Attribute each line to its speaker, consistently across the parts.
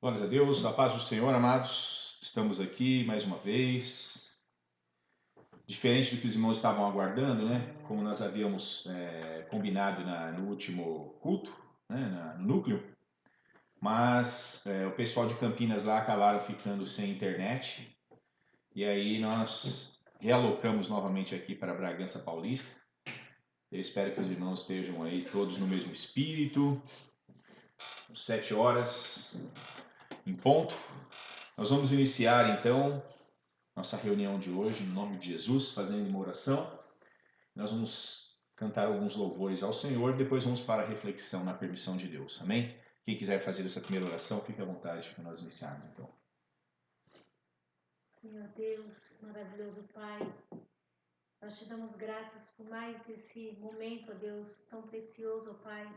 Speaker 1: Glórias a Deus, a paz do Senhor, amados. Estamos aqui mais uma vez. Diferente do que os irmãos estavam aguardando, né? Como nós havíamos combinado no último culto, né? No núcleo. Mas o pessoal de Campinas lá acabaram ficando sem internet. E aí nós realocamos novamente aqui para Bragança Paulista. Eu espero que os irmãos estejam aí todos no mesmo espírito. 7 horas em ponto. Nós vamos iniciar então nossa reunião de hoje, no nome de Jesus, fazendo uma oração. Nós vamos cantar alguns louvores ao Senhor, depois vamos para a reflexão na permissão de Deus. Amém? Quem quiser fazer essa primeira oração, fique à vontade para nós iniciarmos então.
Speaker 2: Senhor Deus, maravilhoso Pai, nós te damos graças por mais esse momento, ó Deus, tão precioso, ó Pai,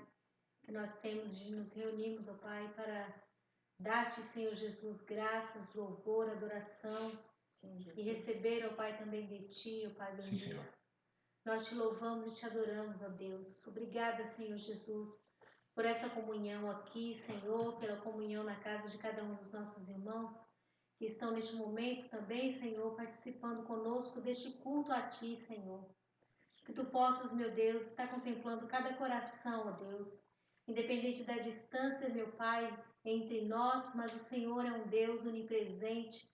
Speaker 2: que nós temos de nos reunirmos, ó Pai, para dar-te, Senhor Jesus, graças, louvor, adoração. Sim, Jesus. E receber, ó Pai, também de Ti, ó Pai bendito.
Speaker 1: Sim, Senhor.
Speaker 2: Nós te louvamos e te adoramos, ó Deus. Obrigada, Senhor Jesus, por essa comunhão aqui, Senhor, pela comunhão na casa de cada um dos nossos irmãos que estão neste momento também, Senhor, participando conosco deste culto a Ti, Senhor. Que Tu possas, meu Deus, estar contemplando cada coração, ó Deus, independente da distância, meu Pai, entre nós, mas o Senhor é um Deus onipresente,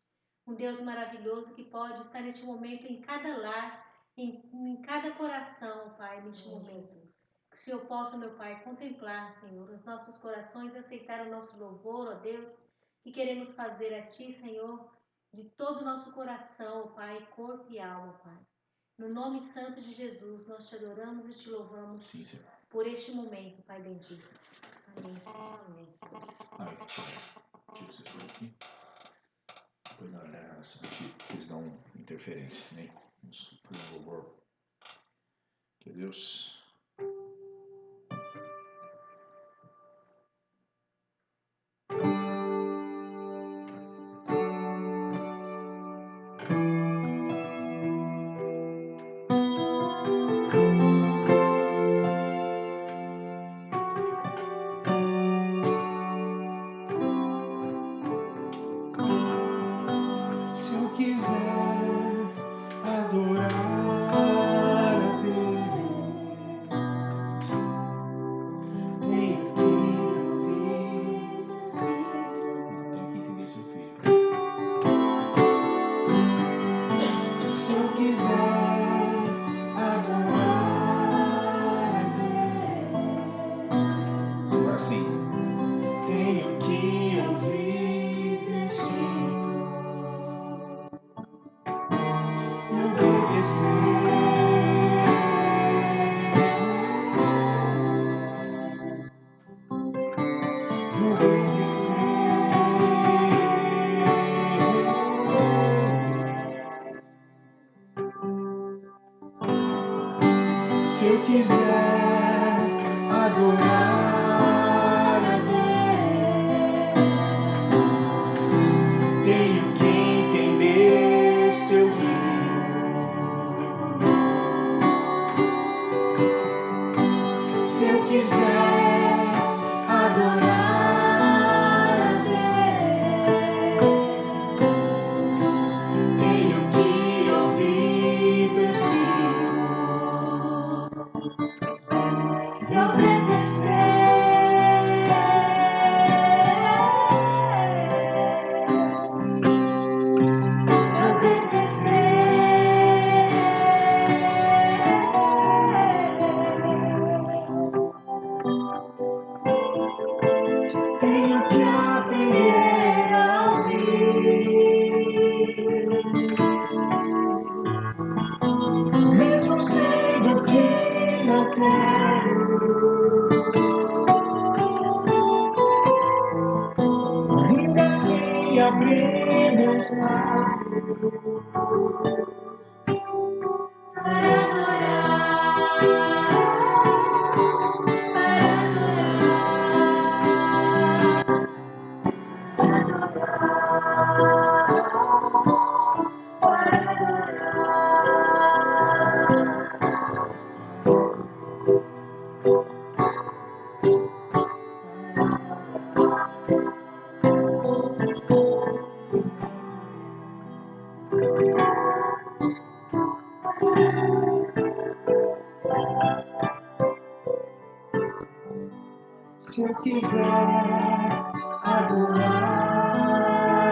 Speaker 2: um Deus maravilhoso que pode estar neste momento em cada lar, em cada coração, Pai, neste momento. Jesus. Que o Senhor possa, meu Pai, contemplar, Senhor, os nossos corações, aceitar o nosso louvor, ó Deus, que queremos fazer a Ti, Senhor, de todo o nosso coração, Pai, corpo e alma, Pai. No nome santo de Jesus, nós te adoramos e te louvamos.
Speaker 1: Sim, Senhor.
Speaker 2: Por este momento, Pai bendito. Amém. Amém.
Speaker 1: Aí, tira o sensor aqui. Depois na oração eles dão interferência, né? Vamos para o louvor. Que Deus... Se eu quiser adorar a Deus, tenho que ouvir. Tem que entender seu filho. Se eu quiser adorar a Deus, agora sim, tenho que ouvir e obedecer. Se eu quiser adorar a Deus, tenho que entender seu filho. Se eu quiser adorar a Deus, tenho que ouvir do Senhor e obedecer. Tenho que aprender a ouvir, mesmo sendo que não quero. Ainda assim abrir meus lábios para quiser adorar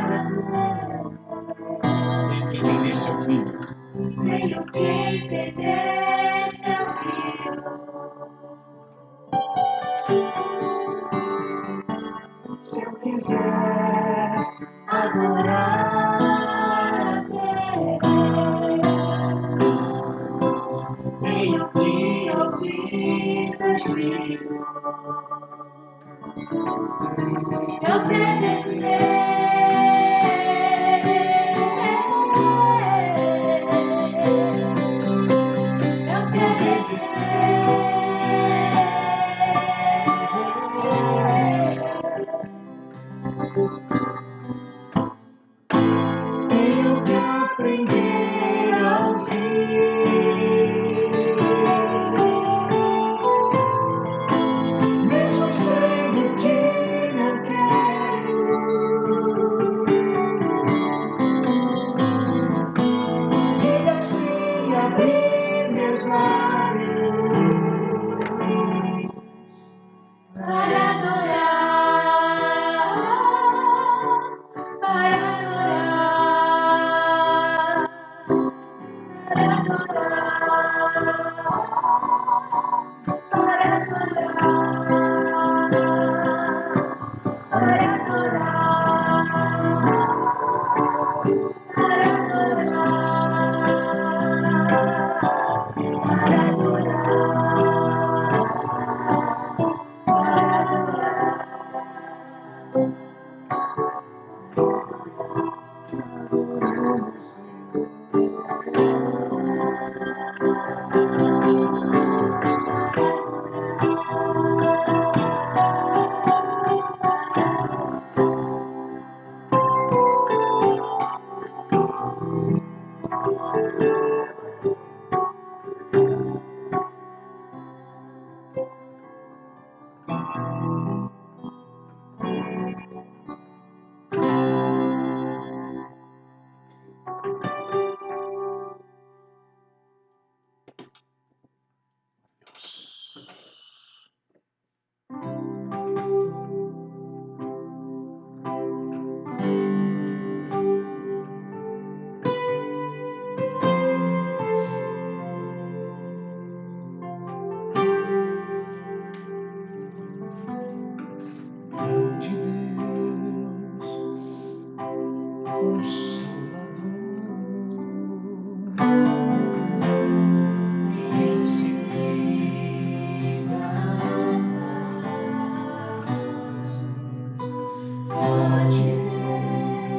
Speaker 1: a Deus. Entender seu filho.
Speaker 2: Tenho que entender seu filho.
Speaker 1: Se eu quiser adorar a Deus, tenho que ouvir do Senhor e tenho que aprender a ouvir, mesmo sendo que não quero, e assim abrir meus lábios
Speaker 2: Para adorar, para adorar, para adorar, para adorar, para
Speaker 1: de Deus, Consolador, em seguida, forte Deus,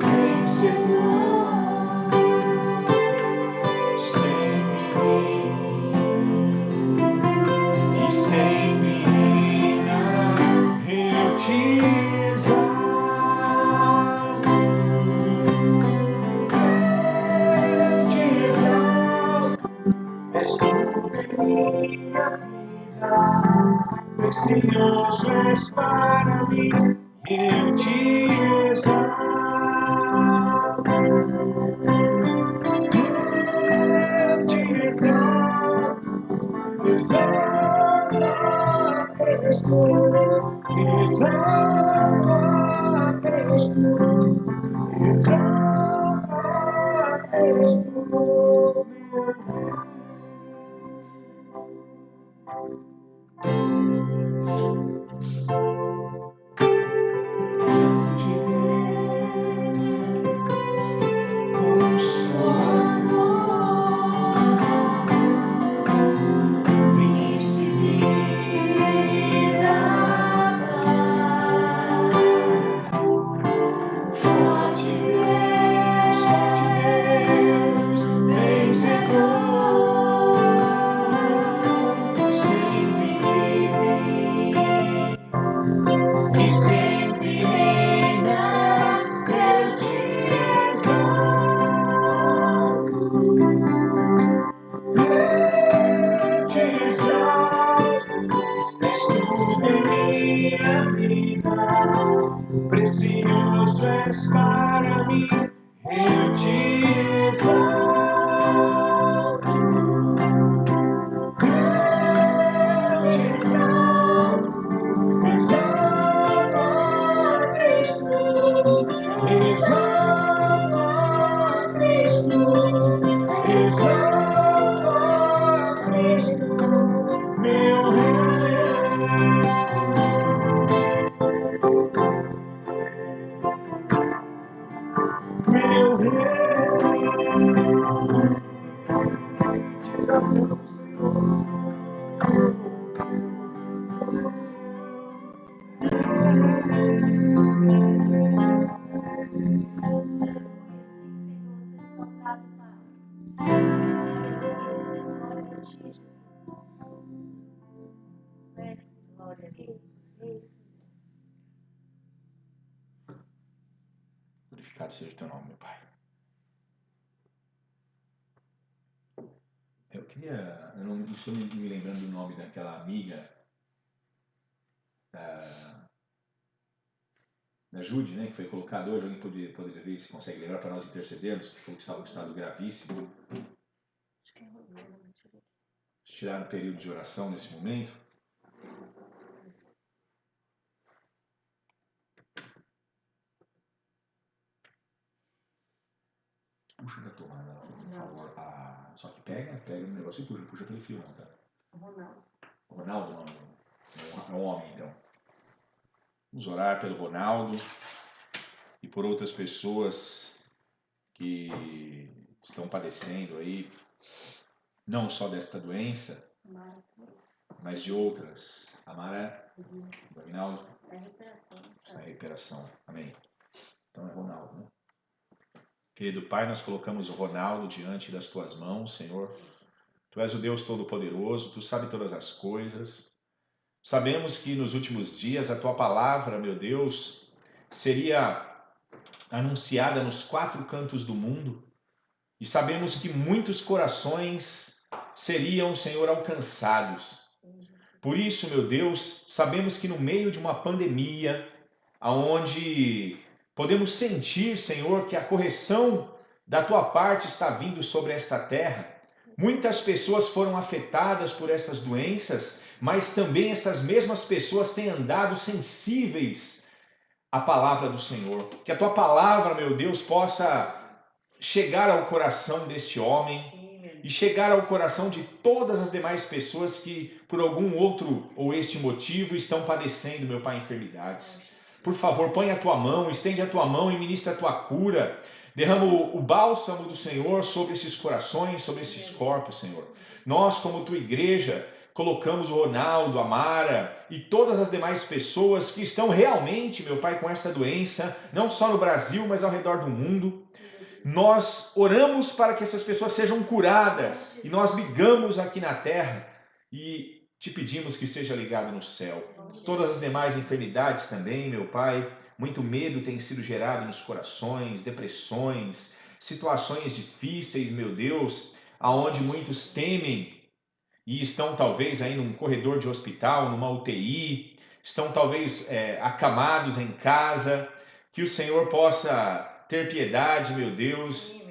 Speaker 1: vencedor, sempre e sempre reina, eu te exalto, és tudo em minha vida, precioso és para mim, eu te exalto, exalto a Cristo, exalto a Cristo, exalto a Cristo, e sempre reina, eu te exalto, és tudo em minha vida, precioso és para mim, eu te exalto, eu te exalto. exalto a Cristo, meu Rei. Meu Rei, te exaltamos, Senhor.
Speaker 2: Glória a Deus.
Speaker 1: Glorificado seja o teu nome, meu Pai. Eu não estou me lembrando do nome daquela amiga da Jude, né, que foi colocada hoje. Alguém poderia ver se consegue lembrar para nós intercedermos, que falou que estava em estado gravíssimo.
Speaker 2: Acho que é Romana, deixa eu ver.
Speaker 1: Tirar um período de oração nesse momento. Puxa da tomada, por favor. Só que pega o negócio e puxa pelo fio, não, tá?
Speaker 2: Ronaldo.
Speaker 1: Ronaldo não, é um homem, então. Vamos orar pelo Ronaldo e por outras pessoas que estão padecendo aí, não só desta doença, mas de outras. Amara, do Aguinaldo, está em recuperação. Amém. Então é Ronaldo, né? Querido Pai, nós colocamos o Ronaldo diante das Tuas mãos, Senhor. Tu és o Deus Todo-Poderoso, Tu sabes todas as coisas. Sabemos que nos últimos dias a Tua palavra, meu Deus, seria anunciada nos 4 cantos do mundo. E sabemos que muitos corações seriam, Senhor, alcançados. Por isso, meu Deus, sabemos que no meio de uma pandemia, aonde podemos sentir, Senhor, que a correção da Tua parte está vindo sobre esta terra. Muitas pessoas foram afetadas por estas doenças, mas também estas mesmas pessoas têm andado sensíveis à palavra do Senhor. Que a Tua palavra, meu Deus, possa chegar ao coração deste homem e chegar ao coração de todas as demais pessoas que, por algum outro ou este motivo, estão padecendo, meu Pai, enfermidades. Por favor, põe a Tua mão, estende a Tua mão e ministra a Tua cura. Derrama o bálsamo do Senhor sobre esses corações, sobre esses corpos, Senhor. Nós, como Tua igreja, colocamos o Ronaldo, a Mara e todas as demais pessoas que estão realmente, meu Pai, com esta doença, não só no Brasil, mas ao redor do mundo. Nós oramos para que essas pessoas sejam curadas e nós ligamos aqui na terra e te pedimos que seja ligado no céu. Todas as demais enfermidades também, meu Pai, muito medo tem sido gerado nos corações, depressões, situações difíceis, meu Deus, aonde muitos temem e estão talvez aí num corredor de hospital, numa UTI, estão talvez acamados em casa, que o Senhor possa ter piedade, meu Deus,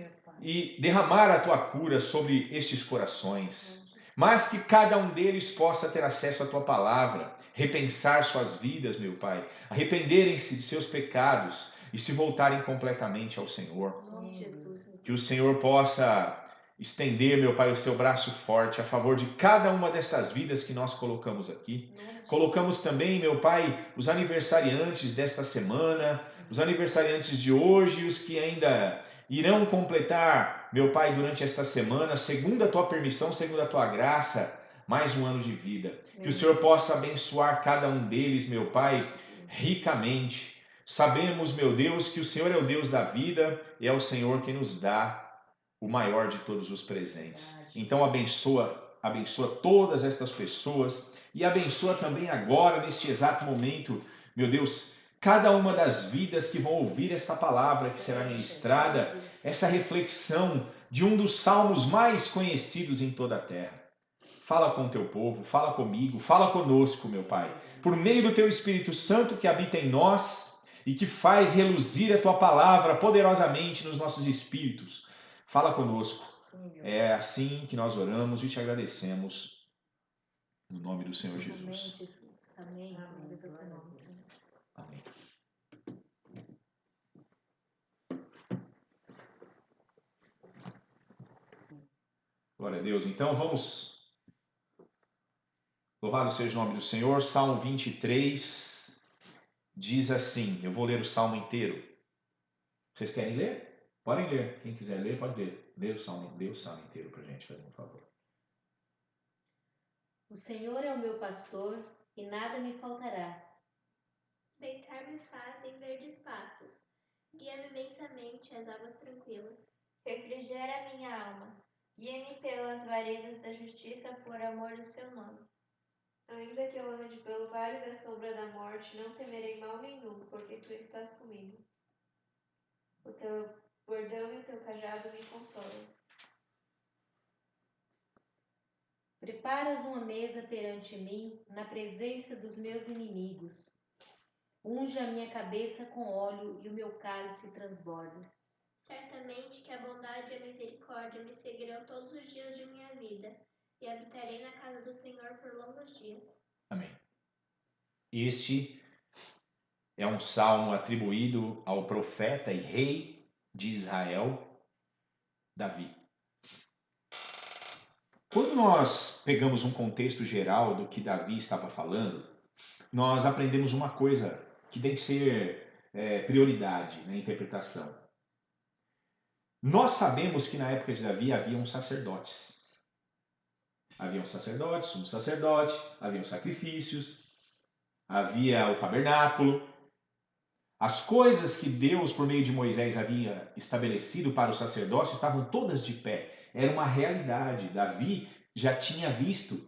Speaker 1: e derramar a Tua cura sobre estes corações, mas que cada um deles possa ter acesso à Tua palavra, repensar suas vidas, meu Pai, arrependerem-se de seus pecados e se voltarem completamente ao Senhor. Que o Senhor possa estender, meu Pai, o seu braço forte a favor de cada uma destas vidas que nós colocamos aqui. Colocamos também, meu Pai, os aniversariantes desta semana, os aniversariantes de hoje e os que ainda irão completar, meu Pai, durante esta semana, segundo a Tua permissão, segundo a Tua graça, mais um ano de vida. Que o Senhor possa abençoar cada um deles, meu Pai, ricamente. Sabemos, meu Deus, que o Senhor é o Deus da vida e é o Senhor que nos dá o maior de todos os presentes. Então abençoa todas estas pessoas e abençoa também agora, neste exato momento, meu Deus, cada uma das vidas que vão ouvir esta palavra que será ministrada, essa reflexão de um dos salmos mais conhecidos em toda a terra. Fala com o Teu povo, fala comigo, fala conosco, meu Pai, por meio do Teu Espírito Santo que habita em nós e que faz reluzir a Tua palavra poderosamente nos nossos espíritos. Fala conosco. É assim que nós oramos e te agradecemos. No nome do Senhor Jesus.
Speaker 2: Amém.
Speaker 1: Amém. Glória a Deus. Então vamos. Louvado seja o nome do Senhor. Salmo 23 diz assim. Eu vou ler o salmo inteiro. Vocês querem ler? Podem ler. Quem quiser ler, pode ler. Lê o salmo inteiro para a gente, fazendo um favor.
Speaker 2: O Senhor é o meu pastor e nada me faltará.
Speaker 3: Deitar-me faz em verdes pastos, guia-me imensamente às águas tranquilas.
Speaker 4: Refrigera a minha alma, guia-me pelas veredas da justiça por amor do seu nome. Ainda que eu ande pelo vale da sombra da morte, não temerei mal nenhum, porque tu estás comigo. O teu bordão e o teu cajado me consolam.
Speaker 2: Preparas uma mesa perante mim, na presença dos meus inimigos. Unge a minha cabeça com óleo e o meu cálice transborda.
Speaker 3: Certamente que a bondade e a misericórdia me seguirão todos os dias de minha vida, e habitarei na casa do Senhor por longos dias.
Speaker 1: Amém. Este é um salmo atribuído ao profeta e rei de Israel, Davi. Quando nós pegamos um contexto geral do que Davi estava falando, nós aprendemos uma coisa que tem que ser prioridade na interpretação. Nós sabemos que na época de Davi haviam sacerdotes. Haviam sacerdotes, sumo sacerdote, haviam sacrifícios, havia o tabernáculo. As coisas que Deus, por meio de Moisés, havia estabelecido para o sacerdócio estavam todas de pé. Era uma realidade. Davi já tinha visto,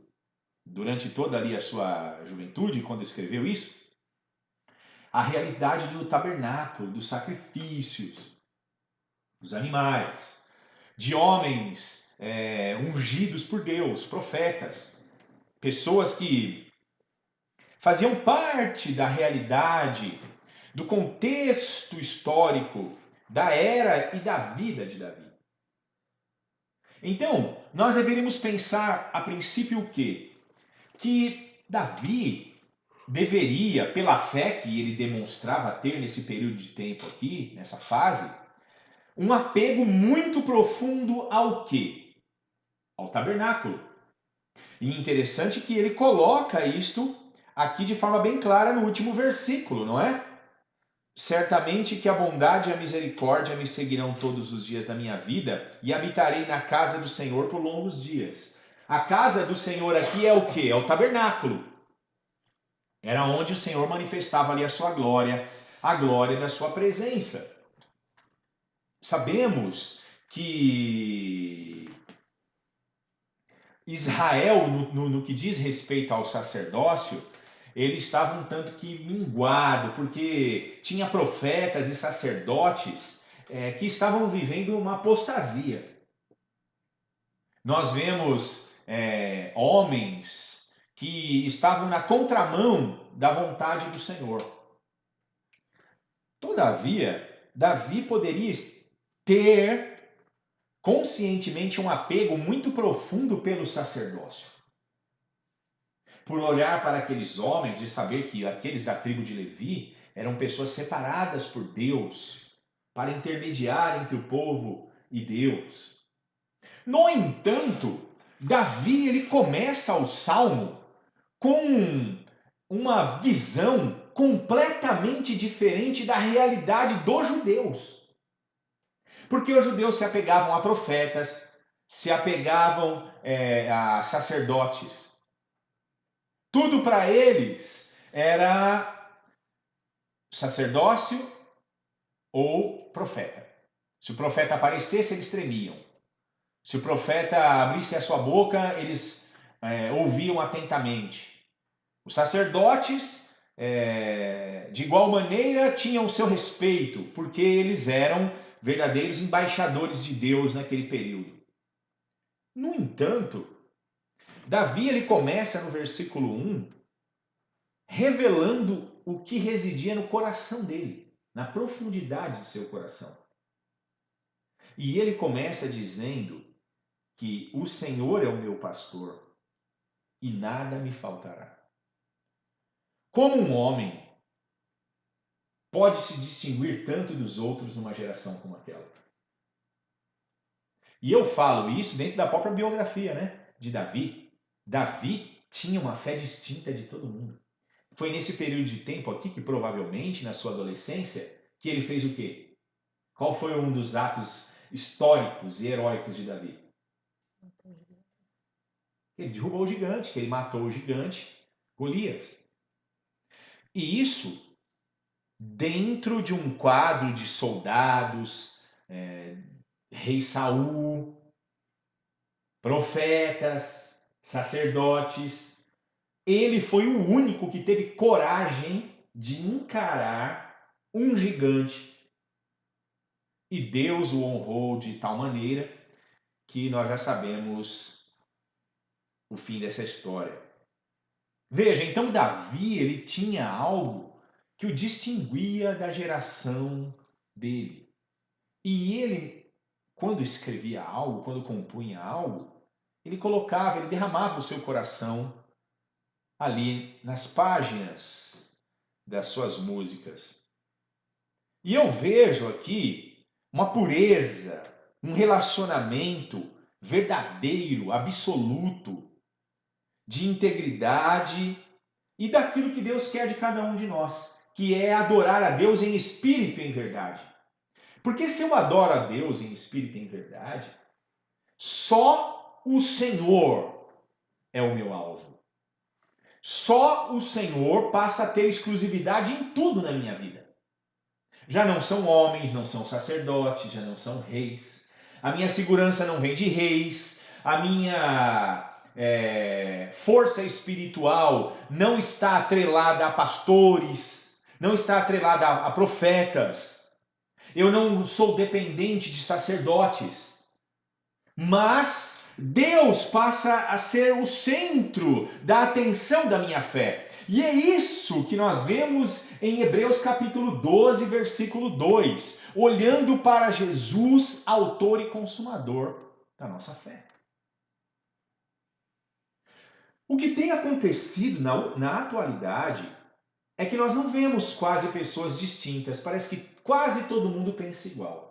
Speaker 1: durante toda ali a sua juventude, quando escreveu isso, a realidade do tabernáculo, dos sacrifícios, dos animais, de homens ungidos por Deus, profetas, pessoas que faziam parte da realidade, do contexto histórico, da era e da vida de Davi. Então, nós deveríamos pensar a princípio o quê? Que Davi deveria, pela fé que ele demonstrava ter nesse período de tempo aqui, nessa fase, um apego muito profundo ao quê? Ao tabernáculo. E interessante que ele coloca isto aqui de forma bem clara no último versículo, não é? Certamente que a bondade e a misericórdia me seguirão todos os dias da minha vida e habitarei na casa do Senhor por longos dias. A casa do Senhor aqui é o quê? É o tabernáculo. Era onde o Senhor manifestava ali a sua glória, a glória da sua presença. Sabemos que Israel, no que diz respeito ao sacerdócio, ele estava um tanto que minguado, porque tinha profetas e sacerdotes que estavam vivendo uma apostasia. Nós vemos homens que estavam na contramão da vontade do Senhor. Todavia, Davi poderia ter conscientemente um apego muito profundo pelo sacerdócio. Por olhar para aqueles homens e saber que aqueles da tribo de Levi eram pessoas separadas por Deus para intermediar entre o povo e Deus. No entanto, Davi ele começa o salmo com uma visão completamente diferente da realidade dos judeus. Porque os judeus se apegavam a profetas, se apegavam a sacerdotes. Tudo para eles era sacerdócio ou profeta. Se o profeta aparecesse, eles tremiam. Se o profeta abrisse a sua boca, eles ouviam atentamente. Os sacerdotes, de igual maneira, tinham o seu respeito, porque eles eram verdadeiros embaixadores de Deus naquele período. No entanto, Davi ele começa no versículo 1 revelando o que residia no coração dele, na profundidade de seu coração. E ele começa dizendo que o Senhor é o meu pastor e nada me faltará. Como um homem pode se distinguir tanto dos outros numa geração como aquela? E eu falo isso dentro da própria biografia, né, de Davi. Davi tinha uma fé distinta de todo mundo. Foi nesse período de tempo aqui que provavelmente na sua adolescência que ele fez o quê? Qual foi um dos atos históricos e heróicos de Davi? Ele derrubou o gigante, que ele matou o gigante Golias. E isso dentro de um quadro de soldados, rei Saul, profetas, sacerdotes. Ele foi o único que teve coragem de encarar um gigante. E Deus o honrou de tal maneira que nós já sabemos o fim dessa história. Veja, então Davi, ele tinha algo que o distinguia da geração dele. E ele, quando escrevia algo, quando compunha algo, ele colocava, ele derramava o seu coração ali nas páginas das suas músicas. E eu vejo aqui uma pureza, um relacionamento verdadeiro, absoluto, de integridade e daquilo que Deus quer de cada um de nós, que é adorar a Deus em espírito e em verdade. Porque se eu adoro a Deus em espírito e em verdade, só o Senhor é o meu alvo. Só o Senhor passa a ter exclusividade em tudo na minha vida. Já não são homens, não são sacerdotes, já não são reis. A minha segurança não vem de reis. A minha força espiritual não está atrelada a pastores, não está atrelada a profetas. Eu não sou dependente de sacerdotes. Mas Deus passa a ser o centro da atenção da minha fé. E é isso que nós vemos em Hebreus capítulo 12, versículo 2, olhando para Jesus, autor e consumador da nossa fé. O que tem acontecido na atualidade é que nós não vemos quase pessoas distintas, parece que quase todo mundo pensa igual.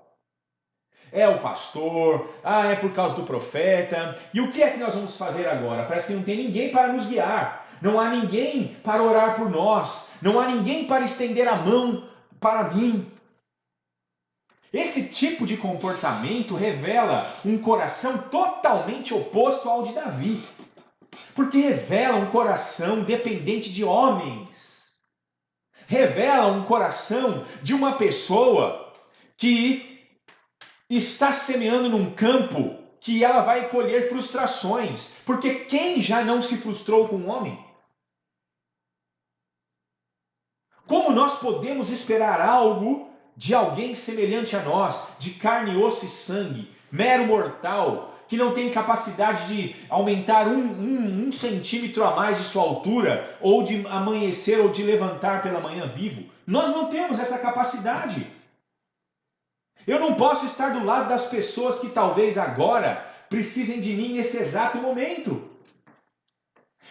Speaker 1: É o pastor, é por causa do profeta. E o que é que nós vamos fazer agora? Parece que não tem ninguém para nos guiar. Não há ninguém para orar por nós. Não há ninguém para estender a mão para mim. Esse tipo de comportamento revela um coração totalmente oposto ao de Davi. Porque revela um coração dependente de homens. Revela um coração de uma pessoa que está semeando num campo que ela vai colher frustrações. Porque quem já não se frustrou com um homem? Como nós podemos esperar algo de alguém semelhante a nós, de carne, osso e sangue, mero mortal, que não tem capacidade de aumentar um centímetro a mais de sua altura, ou de amanhecer ou de levantar pela manhã vivo? Nós não temos essa capacidade. Eu não posso estar do lado das pessoas que talvez agora precisem de mim nesse exato momento.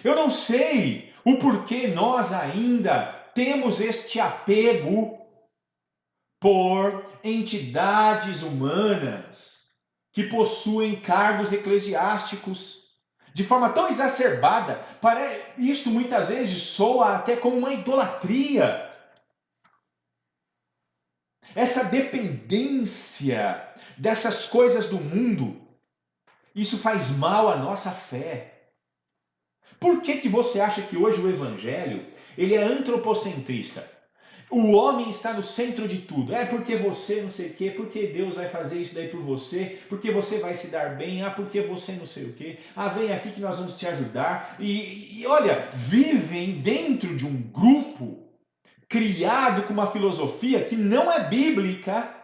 Speaker 1: Eu não sei o porquê nós ainda temos este apego por entidades humanas que possuem cargos eclesiásticos de forma tão exacerbada. Isto muitas vezes soa até como uma idolatria. Essa dependência dessas coisas do mundo, isso faz mal à nossa fé. Por que você acha que hoje o evangelho ele é antropocentrista? O homem está no centro de tudo. É porque você não sei o quê, porque Deus vai fazer isso daí por você, porque você vai se dar bem, porque você não sei o quê. Vem aqui que nós vamos te ajudar. E olha, vivem dentro de um grupo criado com uma filosofia que não é bíblica,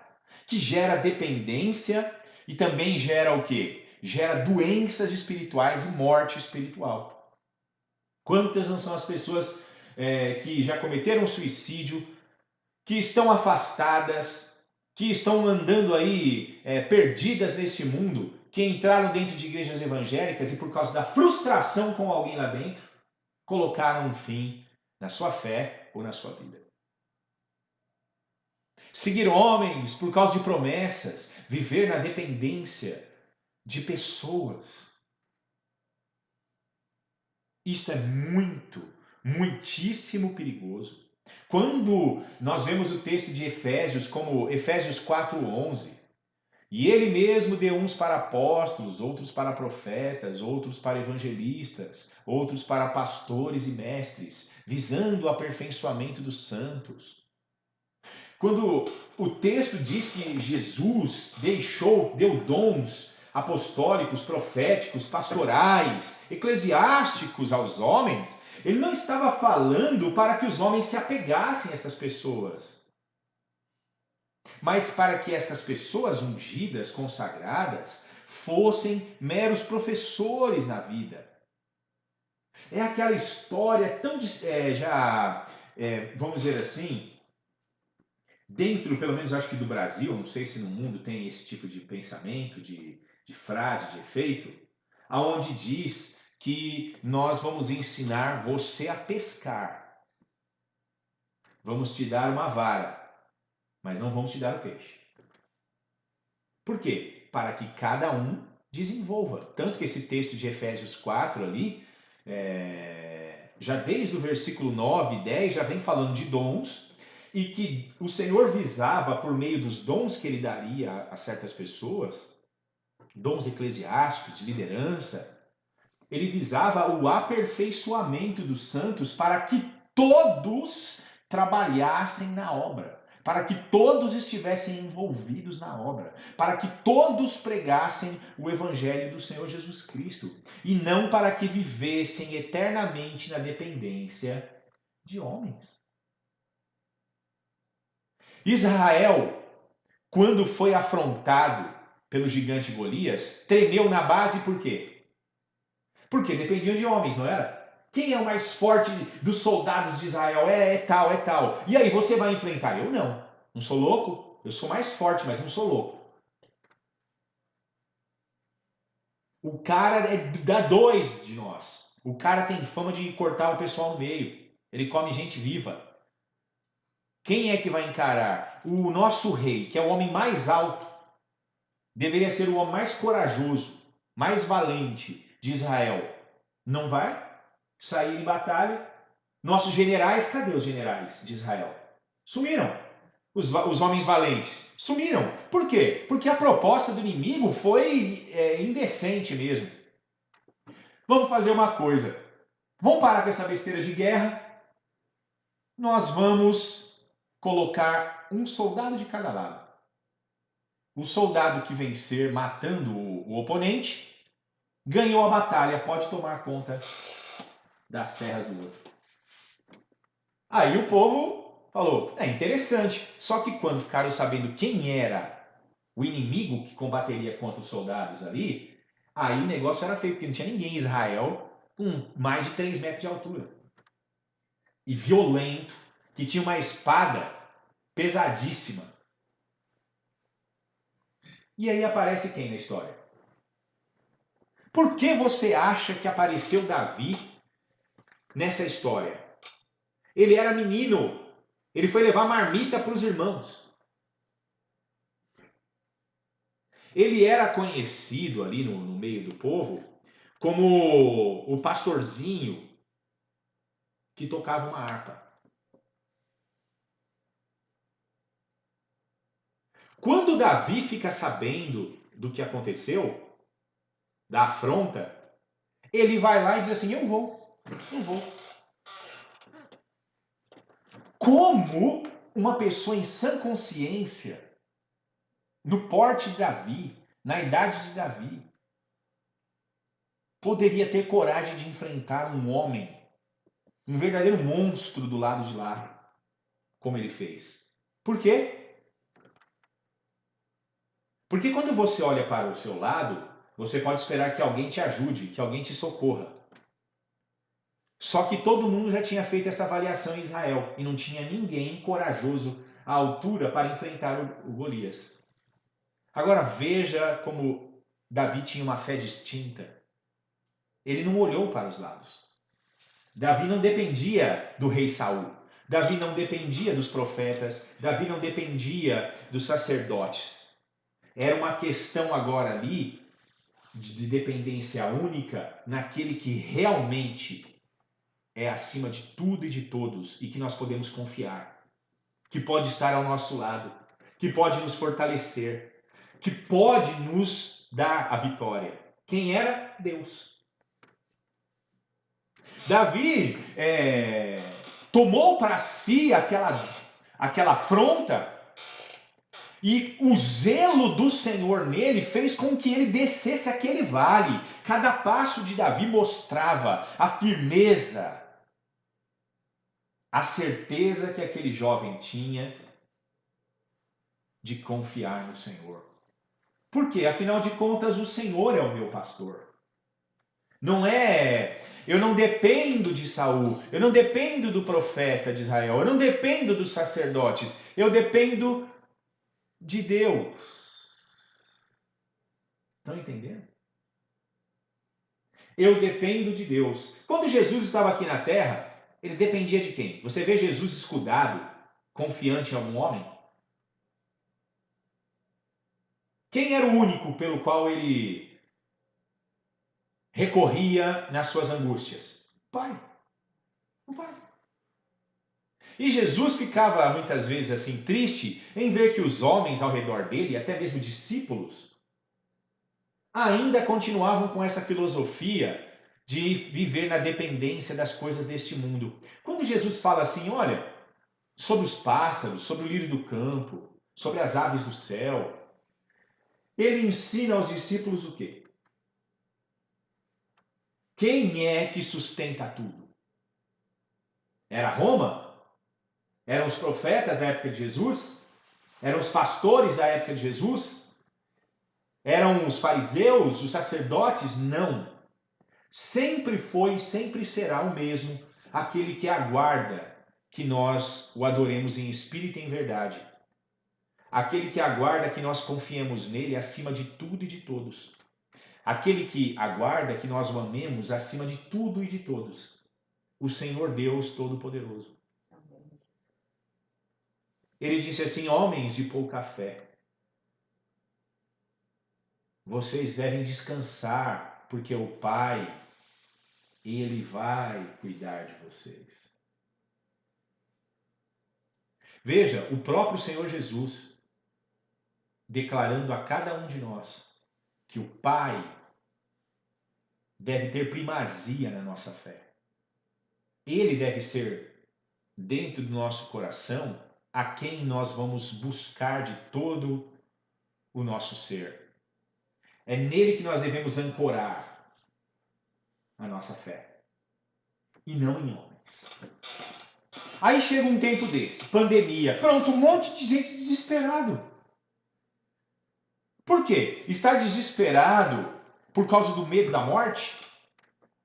Speaker 1: que gera dependência e também gera o quê? Gera doenças espirituais e morte espiritual. Quantas não são as pessoas que já cometeram suicídio, que estão afastadas, que estão andando aí perdidas neste mundo, que entraram dentro de igrejas evangélicas e por causa da frustração com alguém lá dentro, colocaram um fim na sua fé ou na sua vida. Seguir homens por causa de promessas, viver na dependência de pessoas. Isso é muitíssimo perigoso. Quando nós vemos o texto de Efésios, como Efésios 4:11, e ele mesmo deu uns para apóstolos, outros para profetas, outros para evangelistas, outros para pastores e mestres, visando o aperfeiçoamento dos santos. Quando o texto diz que Jesus deu dons apostólicos, proféticos, pastorais, eclesiásticos aos homens, ele não estava falando para que os homens se apegassem a essas pessoas, mas para que estas pessoas ungidas, consagradas, fossem meros professores na vida. É aquela história tão, vamos dizer assim, dentro, pelo menos acho que do Brasil, não sei se no mundo tem esse tipo de pensamento, de frase, de efeito, aonde diz que nós vamos ensinar você a pescar. Vamos te dar uma vara, mas não vamos te dar o peixe. Por quê? Para que cada um desenvolva. Tanto que esse texto de Efésios 4 ali, já desde o versículo 9 e 10, já vem falando de dons, e que o Senhor visava, por meio dos dons que ele daria a certas pessoas, dons eclesiásticos, de liderança, ele visava o aperfeiçoamento dos santos para que todos trabalhassem na obra, para que todos estivessem envolvidos na obra, para que todos pregassem o evangelho do Senhor Jesus Cristo, e não para que vivessem eternamente na dependência de homens. Israel, quando foi afrontado pelo gigante Golias, tremeu na base por quê? Porque dependiam de homens, não era? Quem é o mais forte dos soldados de Israel? É tal. E aí, você vai enfrentar? Eu não. Não sou louco? Eu sou mais forte, mas não sou louco. O cara dá dois de nós. O cara tem fama de cortar o pessoal no meio. Ele come gente viva. Quem é que vai encarar? O nosso rei, que é o homem mais alto, deveria ser o homem mais corajoso, mais valente de Israel. Não vai sair em batalha. Nossos generais, cadê os generais de Israel? Sumiram. Os homens valentes sumiram. Por quê? Porque a proposta do inimigo foi indecente mesmo. Vamos fazer uma coisa. Vamos parar com essa besteira de guerra. Nós vamos colocar um soldado de cada lado. O soldado que vencer matando o oponente ganhou a batalha, pode tomar conta das terras do outro. Aí o povo falou, é interessante, só que quando ficaram sabendo quem era o inimigo que combateria contra os soldados ali, aí o negócio era feio, porque não tinha ninguém em Israel com mais de 3 metros de altura. E violento, que tinha uma espada pesadíssima. E aí aparece quem na história? Por que você acha que apareceu Davi nessa história? Ele era menino. Ele foi levar marmita para os irmãos. Ele era conhecido ali no meio do povo como o pastorzinho que tocava uma harpa. Quando Davi fica sabendo do que aconteceu, da afronta, ele vai lá e diz assim, eu vou. Como uma pessoa em sã consciência, no porte de Davi, na idade de Davi, poderia ter coragem de enfrentar um homem, um verdadeiro monstro do lado de lá, como ele fez? Por quê? Porque quando você olha para o seu lado, você pode esperar que alguém te ajude, que alguém te socorra. Só que todo mundo já tinha feito essa avaliação em Israel e não tinha ninguém corajoso à altura para enfrentar o Golias. Agora veja como Davi tinha uma fé distinta. Ele não olhou para os lados. Davi não dependia do rei Saul. Davi não dependia dos profetas. Davi não dependia dos sacerdotes. Era uma questão agora ali de dependência única naquele que realmente é acima de tudo e de todos e que nós podemos confiar, que pode estar ao nosso lado, que pode nos fortalecer, que pode nos dar a vitória. Quem era? Deus. Davi tomou para si aquela afronta e o zelo do Senhor nele fez com que ele descesse aquele vale. Cada passo de Davi mostrava a firmeza, a certeza que aquele jovem tinha de confiar no Senhor. Por quê? Afinal de contas, o Senhor é o meu pastor. Eu não dependo de Saul, eu não dependo do profeta de Israel, eu não dependo dos sacerdotes, eu dependo de Deus. Estão entendendo? Eu dependo de Deus. Quando Jesus estava aqui na terra, ele dependia de quem? Você vê Jesus escudado, confiante em algum homem? Quem era o único pelo qual ele recorria nas suas angústias? O Pai. O Pai. E Jesus ficava muitas vezes assim triste em ver que os homens ao redor dele, até mesmo discípulos, ainda continuavam com essa filosofia de viver na dependência das coisas deste mundo. Quando Jesus fala assim, olha, sobre os pássaros, sobre o lírio do campo, sobre as aves do céu, ele ensina aos discípulos o quê? Quem é que sustenta tudo? Era Roma? Eram os profetas da época de Jesus? Eram os pastores da época de Jesus? Eram os fariseus, os sacerdotes? Não. Sempre foi e sempre será o mesmo, aquele que aguarda que nós o adoremos em espírito e em verdade. Aquele que aguarda que nós confiemos nele acima de tudo e de todos. Aquele que aguarda que nós o amemos acima de tudo e de todos. O Senhor Deus Todo-Poderoso. Ele disse assim, homens de pouca fé, vocês devem descansar, porque o Pai, Ele vai cuidar de vocês. Veja, o próprio Senhor Jesus, declarando a cada um de nós que o Pai deve ter primazia na nossa fé. Ele deve ser, dentro do nosso coração, a quem nós vamos buscar de todo o nosso ser. É nele que nós devemos ancorar a nossa fé. E não em homens. Aí chega um tempo desse, pandemia, pronto, um monte de gente desesperado. Por quê? Estar desesperado por causa do medo da morte?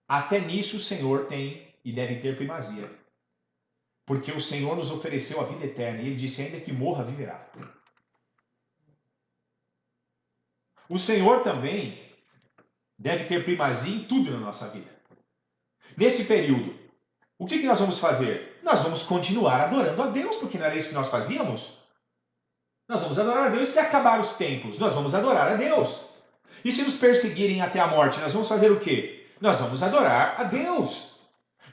Speaker 1: Até nisso o Senhor tem e deve ter primazia. Porque o Senhor nos ofereceu a vida eterna e Ele disse, ainda que morra, viverá. O Senhor também deve ter primazia em tudo na nossa vida. Nesse período, o que nós vamos fazer? Nós vamos continuar adorando a Deus, porque não era isso que nós fazíamos? Nós vamos adorar a Deus. E se acabar os tempos, nós vamos adorar a Deus. E se nos perseguirem até a morte, nós vamos fazer o quê? Nós vamos adorar a Deus.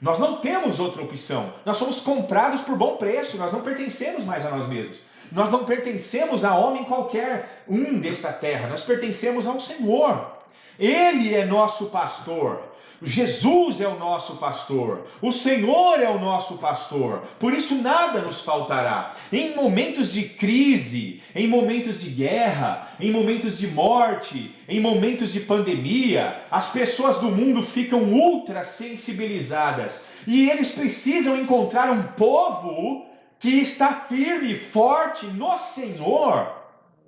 Speaker 1: Nós não temos outra opção. Nós somos comprados por bom preço. Nós não pertencemos mais a nós mesmos. Nós não pertencemos a homem qualquer um desta terra. Nós pertencemos ao Senhor. Ele é nosso pastor. Jesus é o nosso pastor. O Senhor é o nosso pastor. Por isso nada nos faltará. Em momentos de crise, em momentos de guerra, em momentos de morte, em momentos de pandemia, as pessoas do mundo ficam ultra sensibilizadas. E eles precisam encontrar um povo que está firme e forte no Senhor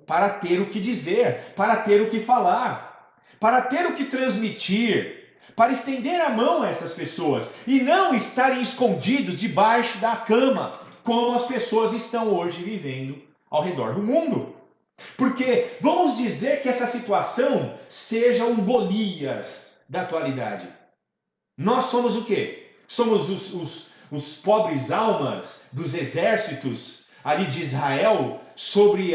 Speaker 1: para ter o que dizer, para ter o que falar, para ter o que transmitir, para estender a mão a essas pessoas e não estarem escondidos debaixo da cama, como as pessoas estão hoje vivendo ao redor do mundo. Porque vamos dizer que essa situação seja um Golias da atualidade. Nós somos o quê? Somos os pobres almas dos exércitos ali de Israel sobre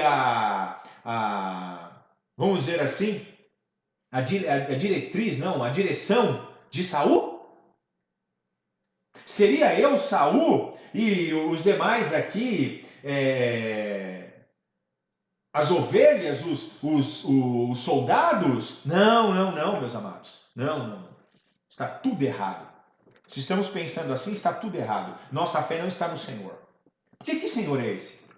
Speaker 1: vamos dizer assim, a diretriz, não, a direção de Saul? Seria eu, Saul, e os demais aqui, as ovelhas, os soldados? Não, meus amados. Não. Está tudo errado. Se estamos pensando assim, está tudo errado. Nossa fé não está no Senhor. Que Senhor é esse?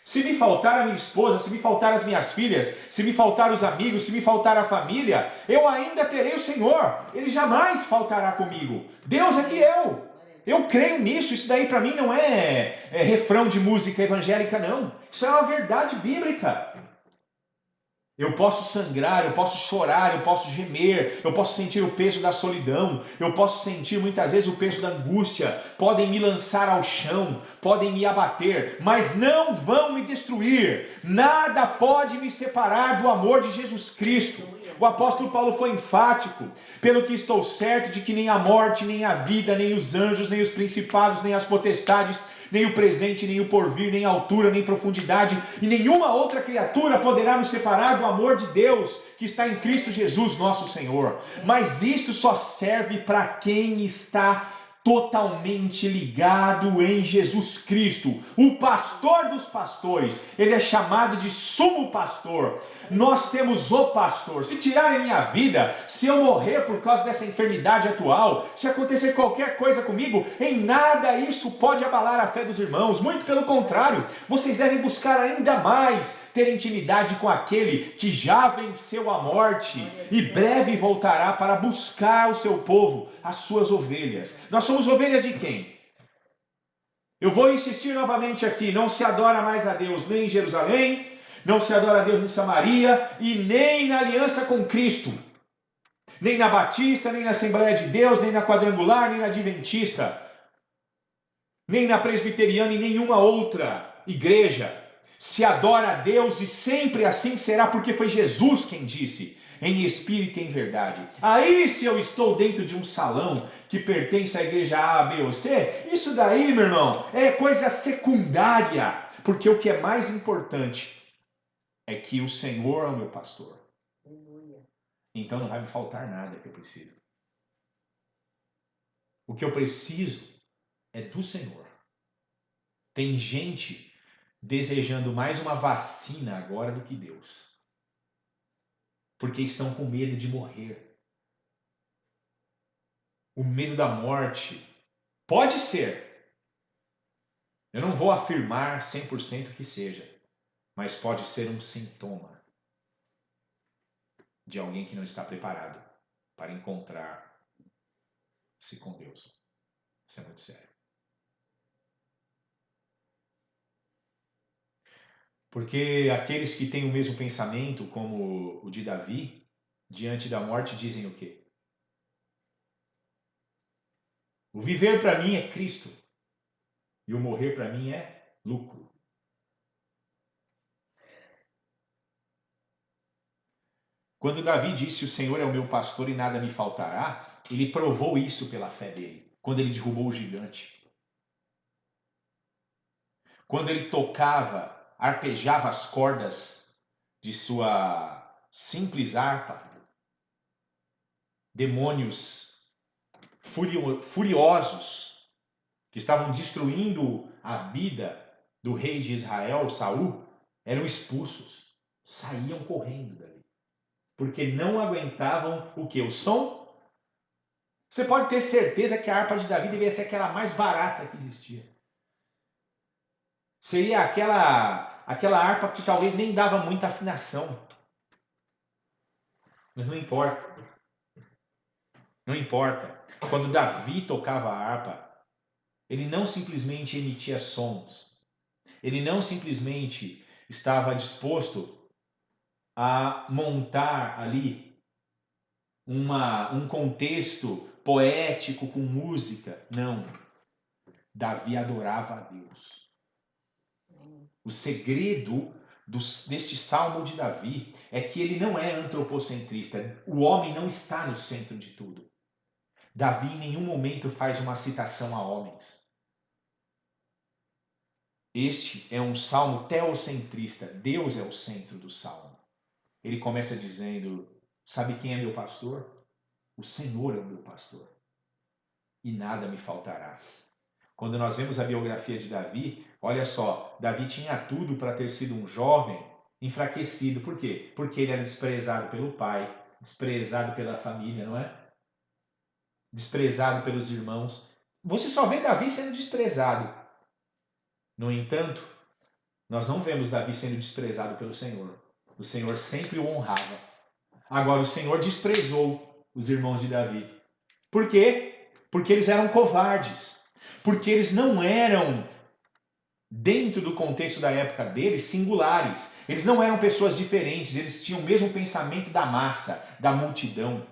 Speaker 1: Se me faltar a minha esposa, se me faltar as minhas filhas, se me faltar os amigos, se me faltar a família, eu ainda terei o Senhor. Ele jamais faltará comigo. Deus é fiel. Eu creio nisso. Isso daí para mim não é refrão de música evangélica, não. Isso é uma verdade bíblica. Eu posso sangrar, eu posso chorar, eu posso gemer, eu posso sentir o peso da solidão, eu posso sentir muitas vezes o peso da angústia, podem me lançar ao chão, podem me abater, mas não vão me destruir. Nada pode me separar do amor de Jesus Cristo. O apóstolo Paulo foi enfático: pelo que estou certo de que nem a morte, nem a vida, nem os anjos, nem os principados, nem as potestades, nem o presente, nem o porvir, nem a altura, nem profundidade, e nenhuma outra criatura poderá nos separar do amor de Deus que está em Cristo Jesus, nosso Senhor. Mas isto só serve para quem está totalmente ligado em Jesus Cristo, o pastor dos pastores. Ele é chamado de sumo pastor. Nós temos o pastor. Se tirarem minha vida, se eu morrer por causa dessa enfermidade atual, se acontecer qualquer coisa comigo, em nada isso pode abalar a fé dos irmãos. Muito pelo contrário, vocês devem buscar ainda mais ter intimidade com aquele que já venceu a morte e breve voltará para buscar o seu povo, as suas ovelhas. Nós somos ovelhas de quem? Eu vou insistir novamente aqui: não se adora mais a Deus nem em Jerusalém, não se adora a Deus em Samaria e nem na aliança com Cristo, nem na Batista, nem na Assembleia de Deus, nem na Quadrangular, nem na Adventista, nem na Presbiteriana e nenhuma outra igreja. Se adora a Deus e sempre assim será, porque foi Jesus quem disse: em espírito e em verdade. Aí, se eu estou dentro de um salão que pertence à igreja A, B ou C, isso daí, meu irmão, é coisa secundária, porque o que é mais importante é que o Senhor é o meu pastor. Então não vai me faltar nada que eu preciso. O que eu preciso é do Senhor. Tem gente desejando mais uma vacina agora do que Deus, porque estão com medo de morrer. O medo da morte pode ser, eu não vou afirmar 100% que seja, mas pode ser um sintoma de alguém que não está preparado para encontrar-se com Deus. Isso é muito sério. Porque aqueles que têm o mesmo pensamento, como o de Davi, diante da morte dizem o quê? O viver para mim é Cristo e o morrer para mim é lucro. Quando Davi disse: o Senhor é o meu pastor e nada me faltará, ele provou isso pela fé dele, quando ele derrubou o gigante. Quando ele arpejava as cordas de sua simples harpa, demônios furiosos que estavam destruindo a vida do rei de Israel, Saul, eram expulsos, saíam correndo dali, porque não aguentavam o que? O som? Você pode ter certeza que a harpa de Davi devia ser aquela mais barata que existia. Seria aquela harpa que talvez nem dava muita afinação. Mas não importa. Não importa. Quando Davi tocava a harpa, ele não simplesmente emitia sons. Ele não simplesmente estava disposto a montar ali um contexto poético com música. Não. Davi adorava a Deus. O segredo deste salmo de Davi é que ele não é antropocentrista. O homem não está no centro de tudo. Davi em nenhum momento faz uma citação a homens. Este é um salmo teocentrista. Deus é o centro do salmo. ele começa dizendo: sabe quem é meu pastor? O Senhor é o meu pastor, e nada me faltará. Quando nós vemos a biografia de Davi, olha só, Davi tinha tudo para ter sido um jovem enfraquecido. Por quê? Porque ele era desprezado pelo pai, desprezado pela família, não é? Desprezado pelos irmãos. Você só vê Davi sendo desprezado. No entanto, nós não vemos Davi sendo desprezado pelo Senhor. O Senhor sempre o honrava. Agora, o Senhor desprezou os irmãos de Davi. Por quê? Porque eles eram covardes. Porque eles não eram, dentro do contexto da época deles, singulares. Eles não eram pessoas diferentes. Eles tinham o mesmo pensamento da massa, da multidão.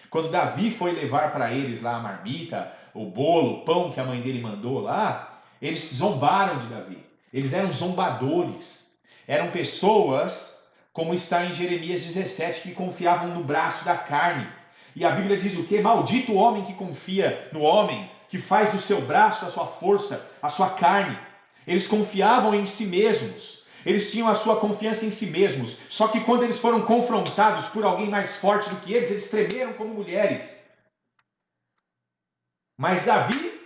Speaker 1: Quando Davi foi levar para eles lá a marmita, o bolo, o pão que a mãe dele mandou lá, eles zombaram de Davi. Eles eram zombadores. Eram pessoas, como está em Jeremias 17, que confiavam no braço da carne. E a Bíblia diz o quê? Maldito o homem que confia no homem, que faz do seu braço a sua força, a sua carne. Eles confiavam em si mesmos. Eles tinham a sua confiança em si mesmos. Só que quando eles foram confrontados por alguém mais forte do que eles tremeram como mulheres. Mas Davi,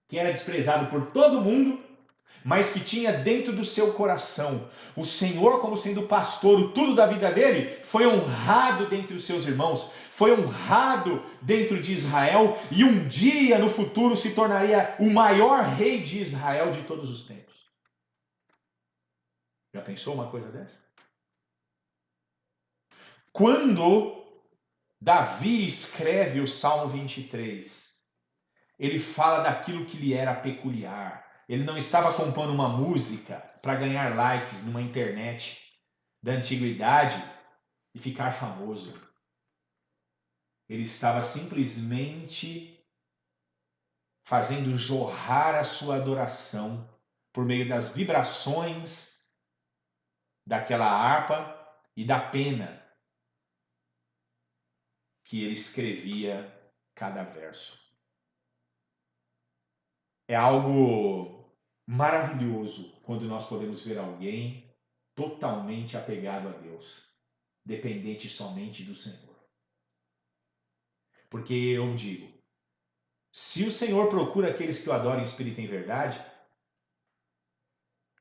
Speaker 1: que era desprezado por todo mundo, mas que tinha dentro do seu coração o Senhor como sendo o pastor, o tudo da vida dele, foi honrado dentre os seus irmãos, foi honrado dentro de Israel, e um dia no futuro se tornaria o maior rei de Israel de todos os tempos. Já pensou uma coisa dessa? Quando Davi escreve o Salmo 23, ele fala daquilo que lhe era peculiar. Ele não estava compondo uma música para ganhar likes numa internet da antiguidade e ficar famoso. Ele estava simplesmente fazendo jorrar a sua adoração por meio das vibrações daquela harpa e da pena que ele escrevia cada verso. É algo maravilhoso quando nós podemos ver alguém totalmente apegado a Deus, dependente somente do Senhor. Porque eu digo, se o Senhor procura aqueles que o adorem em espírito e em verdade,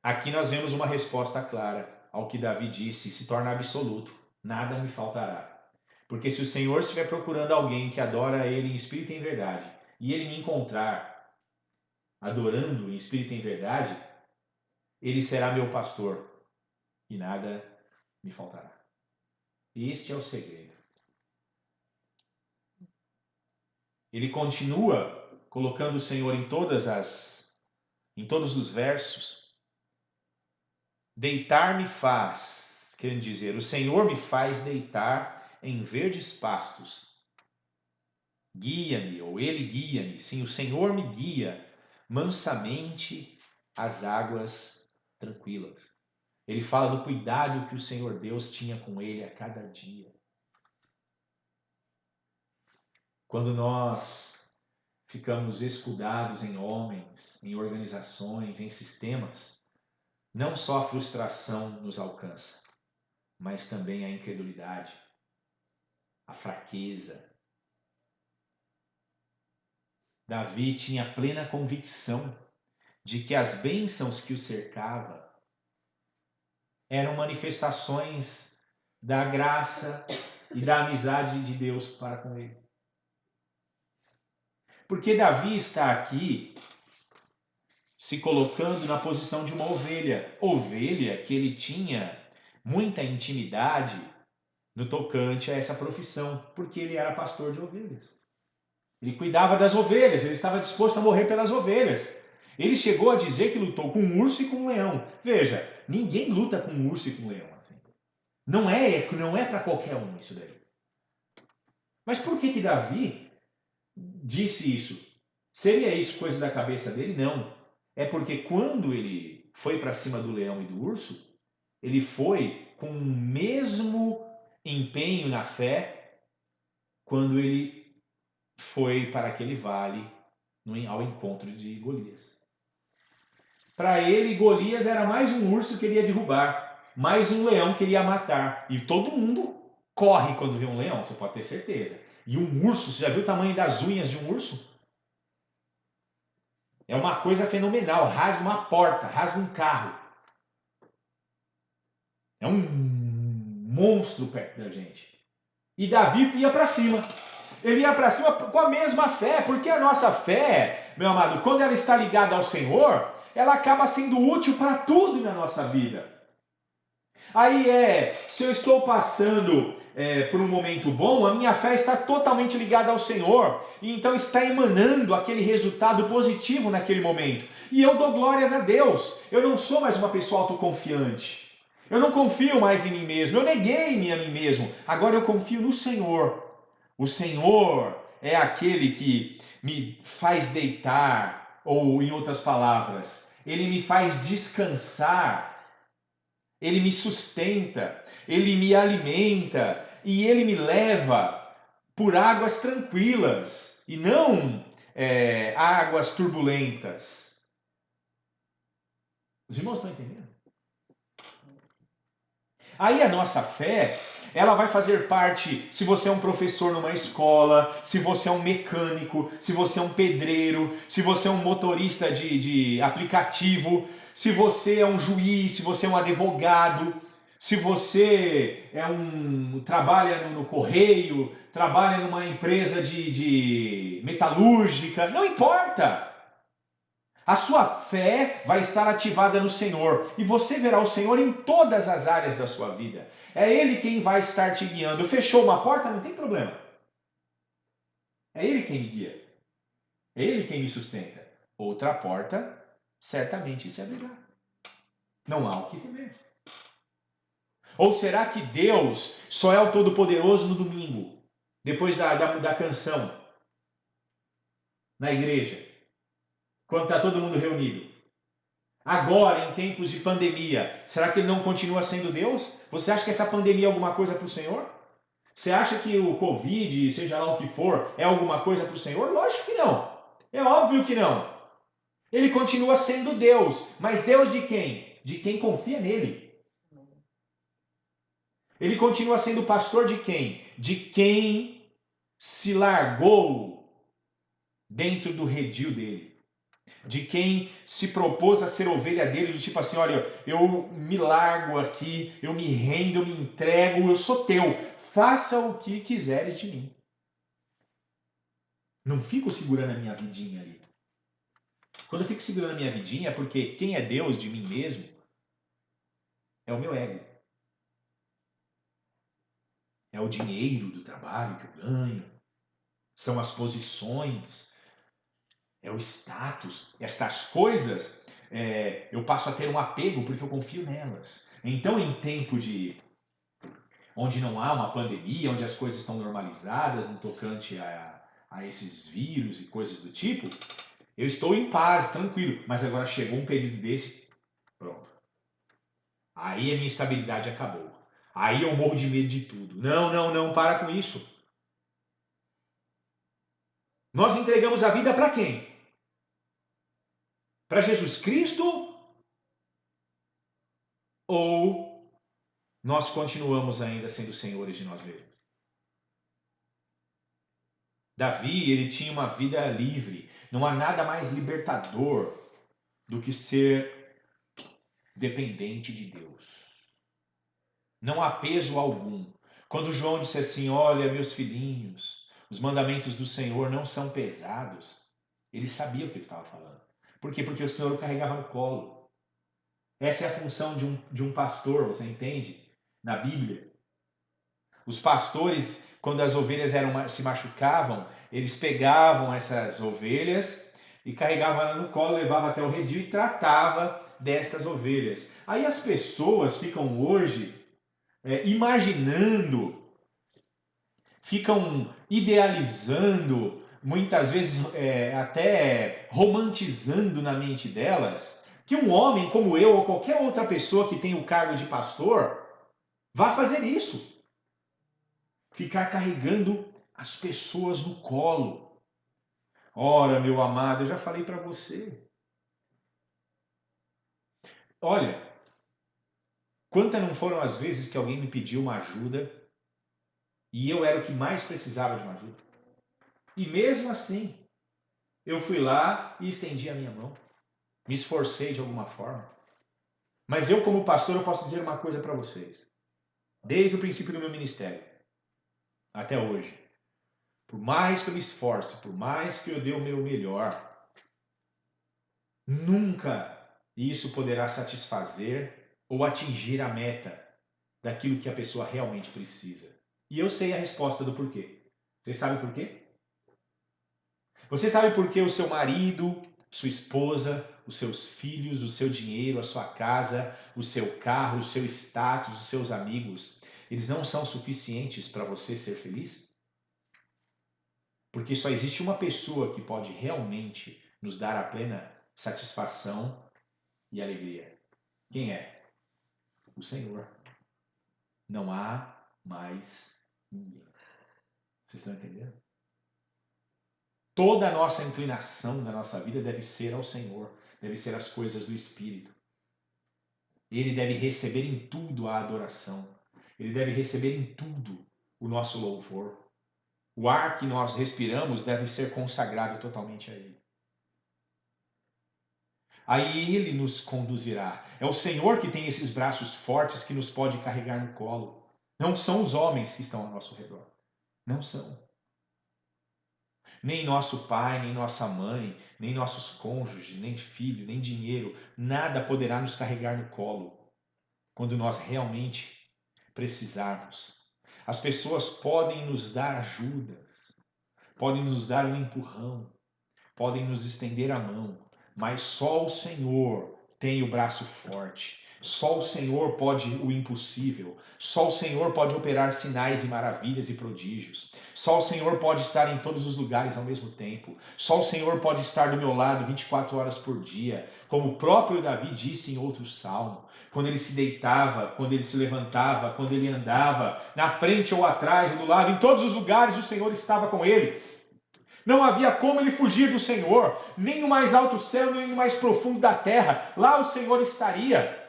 Speaker 1: aqui nós vemos uma resposta clara ao que Davi disse, se torna absoluto, nada me faltará. Porque se o Senhor estiver procurando alguém que adora Ele em espírito e em verdade, e Ele me encontrar adorando em espírito e em verdade, Ele será meu pastor e nada me faltará. Este é o segredo. Ele continua colocando o Senhor em todos os versos. Deitar me faz, querendo dizer, o Senhor me faz deitar em verdes pastos. Guia-me, ou Ele guia-me. Sim, o Senhor me guia mansamente às águas tranquilas. Ele fala do cuidado que o Senhor Deus tinha com ele a cada dia. Quando nós ficamos escudados em homens, em organizações, em sistemas, não só a frustração nos alcança, mas também a incredulidade, a fraqueza. Davi tinha plena convicção de que as bênçãos que o cercavam eram manifestações da graça e da amizade de Deus para com ele. Porque Davi está aqui se colocando na posição de uma ovelha. Ovelha que ele tinha muita intimidade no tocante a essa profissão, porque ele era pastor de ovelhas. Ele cuidava das ovelhas, ele estava disposto a morrer pelas ovelhas. Ele chegou a dizer que lutou com um urso e com um leão. Veja, ninguém luta com um urso e com um leão assim. Não é para qualquer um isso daí. Mas por que Davi disse isso? Seria isso coisa da cabeça dele? Não. É porque quando ele foi para cima do leão e do urso, ele foi com o mesmo empenho na fé quando ele foi para aquele vale ao encontro de Golias. Para ele, Golias era mais um urso que ele ia derrubar. mais um leão que ele ia matar. E todo mundo corre quando vê um leão, você pode ter certeza. E um urso, você já viu o tamanho das unhas de um urso? É uma coisa fenomenal, rasga uma porta, rasga um carro. É um monstro perto da gente. E Davi ia para cima. Ele ia para cima com a mesma fé, porque a nossa fé, meu amado, quando ela está ligada ao Senhor, ela acaba sendo útil para tudo na nossa vida. Aí se eu estou passando por um momento bom, a minha fé está totalmente ligada ao Senhor, e então está emanando aquele resultado positivo naquele momento. E eu dou glórias a Deus. Eu não sou mais uma pessoa autoconfiante. Eu não confio mais em mim mesmo. Eu neguei-me a mim mesmo. Agora eu confio no Senhor. O Senhor é aquele que me faz deitar, ou em outras palavras, Ele me faz descansar. Ele me sustenta, Ele me alimenta e Ele me leva por águas tranquilas e não águas turbulentas. Os irmãos estão entendendo? Aí a nossa fé, ela vai fazer parte, se você é um professor numa escola, se você é um mecânico, se você é um pedreiro, se você é um motorista de aplicativo, se você é um juiz, se você é um advogado, se você trabalha no correio, trabalha numa empresa de metalúrgica, não importa. A sua fé vai estar ativada no Senhor e você verá o Senhor em todas as áreas da sua vida. É Ele quem vai estar te guiando. Fechou uma porta, não tem problema. É Ele quem me guia. É Ele quem me sustenta. Outra porta certamente se abrirá. Não há o que temer. Ou será que Deus só é o Todo-Poderoso no domingo, depois da canção, na igreja, quando está todo mundo reunido? Agora, em tempos de pandemia, será que Ele não continua sendo Deus? Você acha que essa pandemia é alguma coisa para o Senhor? Você acha que o Covid, seja lá o que for, é alguma coisa para o Senhor? Lógico que não. É óbvio que não. Ele continua sendo Deus, mas Deus de quem? De quem confia nele. Ele continua sendo pastor de quem? De quem se largou dentro do redil dele. De quem se propôs a ser ovelha dele, do tipo assim, olha, eu me largo aqui, eu me rendo, eu me entrego, eu sou teu, faça o que quiseres de mim. Não fico segurando a minha vidinha ali. Quando eu fico segurando a minha vidinha é porque quem é Deus de mim mesmo é o meu ego. É o dinheiro do trabalho que eu ganho, são as posições, é o status. Estas coisas eu passo a ter um apego porque eu confio nelas. Então, em tempo onde não há uma pandemia, onde as coisas estão normalizadas no tocante a esses vírus e coisas do tipo, eu estou em paz, tranquilo. Mas agora chegou um período desse, pronto. Aí a minha estabilidade acabou. Aí eu morro de medo de tudo. Não, para com isso. Nós entregamos a vida para quem? Para Jesus Cristo? Ou nós continuamos ainda sendo senhores de nós mesmos? Davi, ele tinha uma vida livre. Não há nada mais libertador do que ser dependente de Deus. Não há peso algum. Quando João disse assim, olha, meus filhinhos, os mandamentos do Senhor não são pesados, ele sabia o que ele estava falando. Por quê? Porque o Senhor o carregava no colo. Essa é a função de um pastor, você entende? Na Bíblia. Os pastores, quando as ovelhas se machucavam, eles pegavam essas ovelhas e carregavam ela no colo, levavam até o redil e tratava destas ovelhas. Aí as pessoas ficam hoje imaginando, ficam idealizando, muitas vezes até romantizando na mente delas, que um homem como eu ou qualquer outra pessoa que tem o cargo de pastor vá fazer isso. Ficar carregando as pessoas no colo. Ora, meu amado, eu já falei para você. Olha, Quantas não foram as vezes que alguém me pediu uma ajuda e eu era o que mais precisava de uma ajuda? E mesmo assim, eu fui lá e estendi a minha mão. Me esforcei de alguma forma. Mas eu, como pastor, eu posso dizer uma coisa para vocês. Desde o princípio do meu ministério até hoje. Por mais que eu me esforce, por mais que eu dê o meu melhor, nunca isso poderá satisfazer ou atingir a meta daquilo que a pessoa realmente precisa. E eu sei a resposta do porquê. Você sabe por quê? Você sabe por que o seu marido, sua esposa, os seus filhos, o seu dinheiro, a sua casa, o seu carro, o seu status, os seus amigos, eles não são suficientes para você ser feliz? Porque só existe uma pessoa que pode realmente nos dar a plena satisfação e alegria. Quem é? O Senhor. Não há mais ninguém. Vocês estão entendendo? Toda a nossa inclinação na nossa vida deve ser ao Senhor, deve ser as coisas do Espírito. Ele deve receber em tudo a adoração. Ele deve receber em tudo o nosso louvor. O ar que nós respiramos deve ser consagrado totalmente a Ele. Aí Ele nos conduzirá. É o Senhor que tem esses braços fortes que nos pode carregar no colo. Não são os homens que estão ao nosso redor. Não são. Nem nosso pai, nem nossa mãe, nem nossos cônjuges, nem filho, nem dinheiro, nada poderá nos carregar no colo quando nós realmente precisarmos. As pessoas podem nos dar ajudas, podem nos dar um empurrão, podem nos estender a mão, mas só o Senhor tem o braço forte. Só o Senhor pode o impossível. Só o Senhor pode operar sinais e maravilhas e prodígios. Só o Senhor pode estar em todos os lugares ao mesmo tempo. Só o Senhor pode estar do meu lado 24 horas por dia. Como o próprio Davi disse em outro salmo. Quando ele se deitava, quando ele se levantava, quando ele andava, na frente ou atrás ou do lado, em todos os lugares o Senhor estava com ele. Não havia como ele fugir do Senhor, nem no mais alto céu, nem no mais profundo da terra. Lá o Senhor estaria.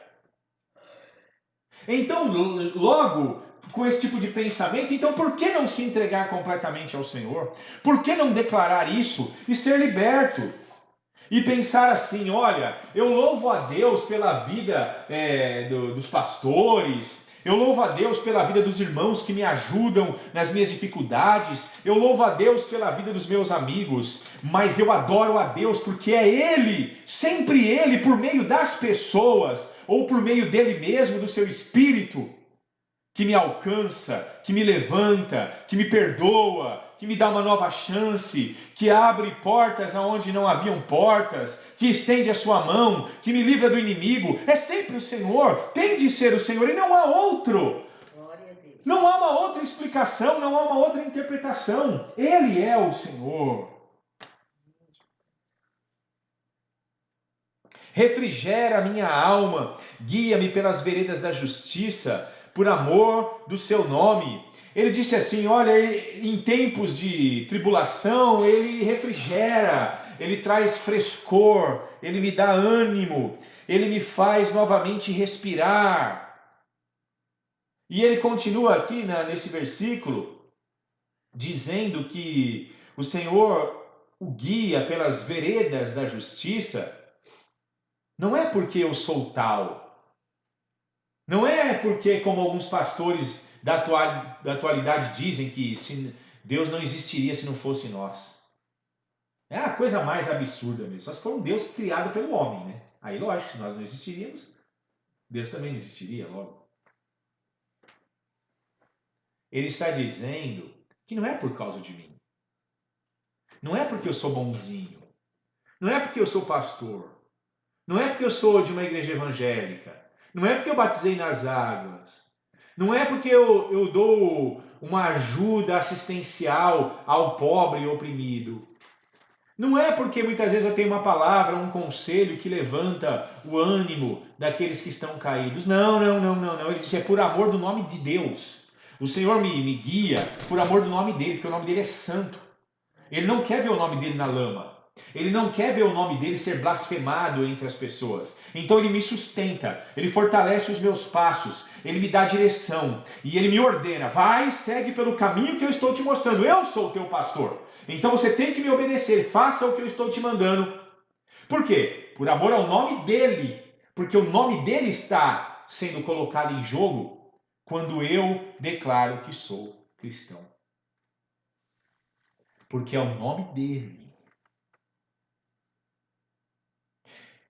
Speaker 1: Então, logo, com esse tipo de pensamento, então por que não se entregar completamente ao Senhor? Por que não declarar isso e ser liberto? E pensar assim, olha, eu louvo a Deus pela vida dos pastores, eu louvo a Deus pela vida dos irmãos que me ajudam nas minhas dificuldades, eu louvo a Deus pela vida dos meus amigos, mas eu adoro a Deus porque é Ele, sempre Ele, por meio das pessoas, ou por meio dele mesmo, do seu Espírito, que me alcança, que me levanta, que me perdoa, que me dá uma nova chance, que abre portas aonde não haviam portas, que estende a sua mão, que me livra do inimigo. É sempre o Senhor, tem de ser o Senhor e não há outro. Não há uma outra explicação, não há uma outra interpretação. Ele é o Senhor. Refrigera a minha alma, guia-me pelas veredas da justiça, por amor do seu nome. Ele disse assim, olha, em tempos de tribulação, ele refrigera, ele traz frescor, ele me dá ânimo, ele me faz novamente respirar. E ele continua aqui nesse versículo, dizendo que o Senhor o guia pelas veredas da justiça. Não é porque eu sou tal. Não é porque, como alguns pastores da atualidade dizem, que Deus não existiria se não fosse nós. É a coisa mais absurda mesmo. Só se for um Deus criado pelo homem, né? Aí, lógico, se nós não existiríamos, Deus também não existiria, logo. Ele está dizendo que não é por causa de mim. Não é porque eu sou bonzinho. Não é porque eu sou pastor. Não é porque eu sou de uma igreja evangélica. Não é porque eu batizei nas águas. Não é porque eu dou uma ajuda assistencial ao pobre e oprimido. Não é porque muitas vezes eu tenho uma palavra, um conselho que levanta o ânimo daqueles que estão caídos. Não. Ele disse, é por amor do nome de Deus. O Senhor me guia por amor do nome dele, porque o nome dele é santo. Ele não quer ver o nome dele na lama. Ele não quer ver o nome dele ser blasfemado entre as pessoas. Então ele me sustenta, ele fortalece os meus passos, ele me dá direção e ele me ordena: vai, segue pelo caminho que eu estou te mostrando. Eu sou o teu pastor. Então você tem que me obedecer, faça o que eu estou te mandando. Por quê? Por amor ao nome dele. Porque o nome dele está sendo colocado em jogo quando eu declaro que sou cristão. Porque é o nome dele.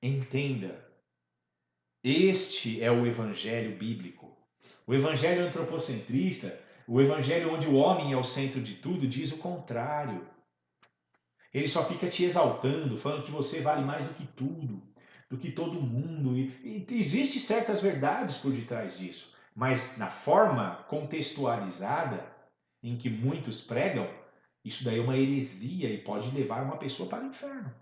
Speaker 1: Entenda, este é o evangelho bíblico. O evangelho antropocentrista, o evangelho onde o homem é o centro de tudo, diz o contrário. Ele só fica te exaltando, falando que você vale mais do que tudo, do que todo mundo. E existem certas verdades por detrás disso, mas na forma contextualizada em que muitos pregam, isso daí é uma heresia e pode levar uma pessoa para o inferno.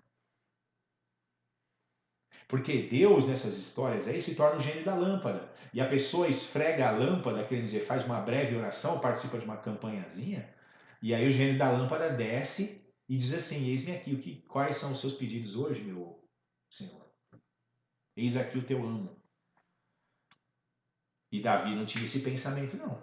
Speaker 1: Porque Deus, nessas histórias aí, se torna o gênio da lâmpada. E a pessoa esfrega a lâmpada, quer dizer, faz uma breve oração, participa de uma campanhazinha, e aí o gênio da lâmpada desce e diz assim: eis-me aqui, quais são os seus pedidos hoje, meu Senhor? Eis aqui o teu amo. E Davi não tinha esse pensamento, não.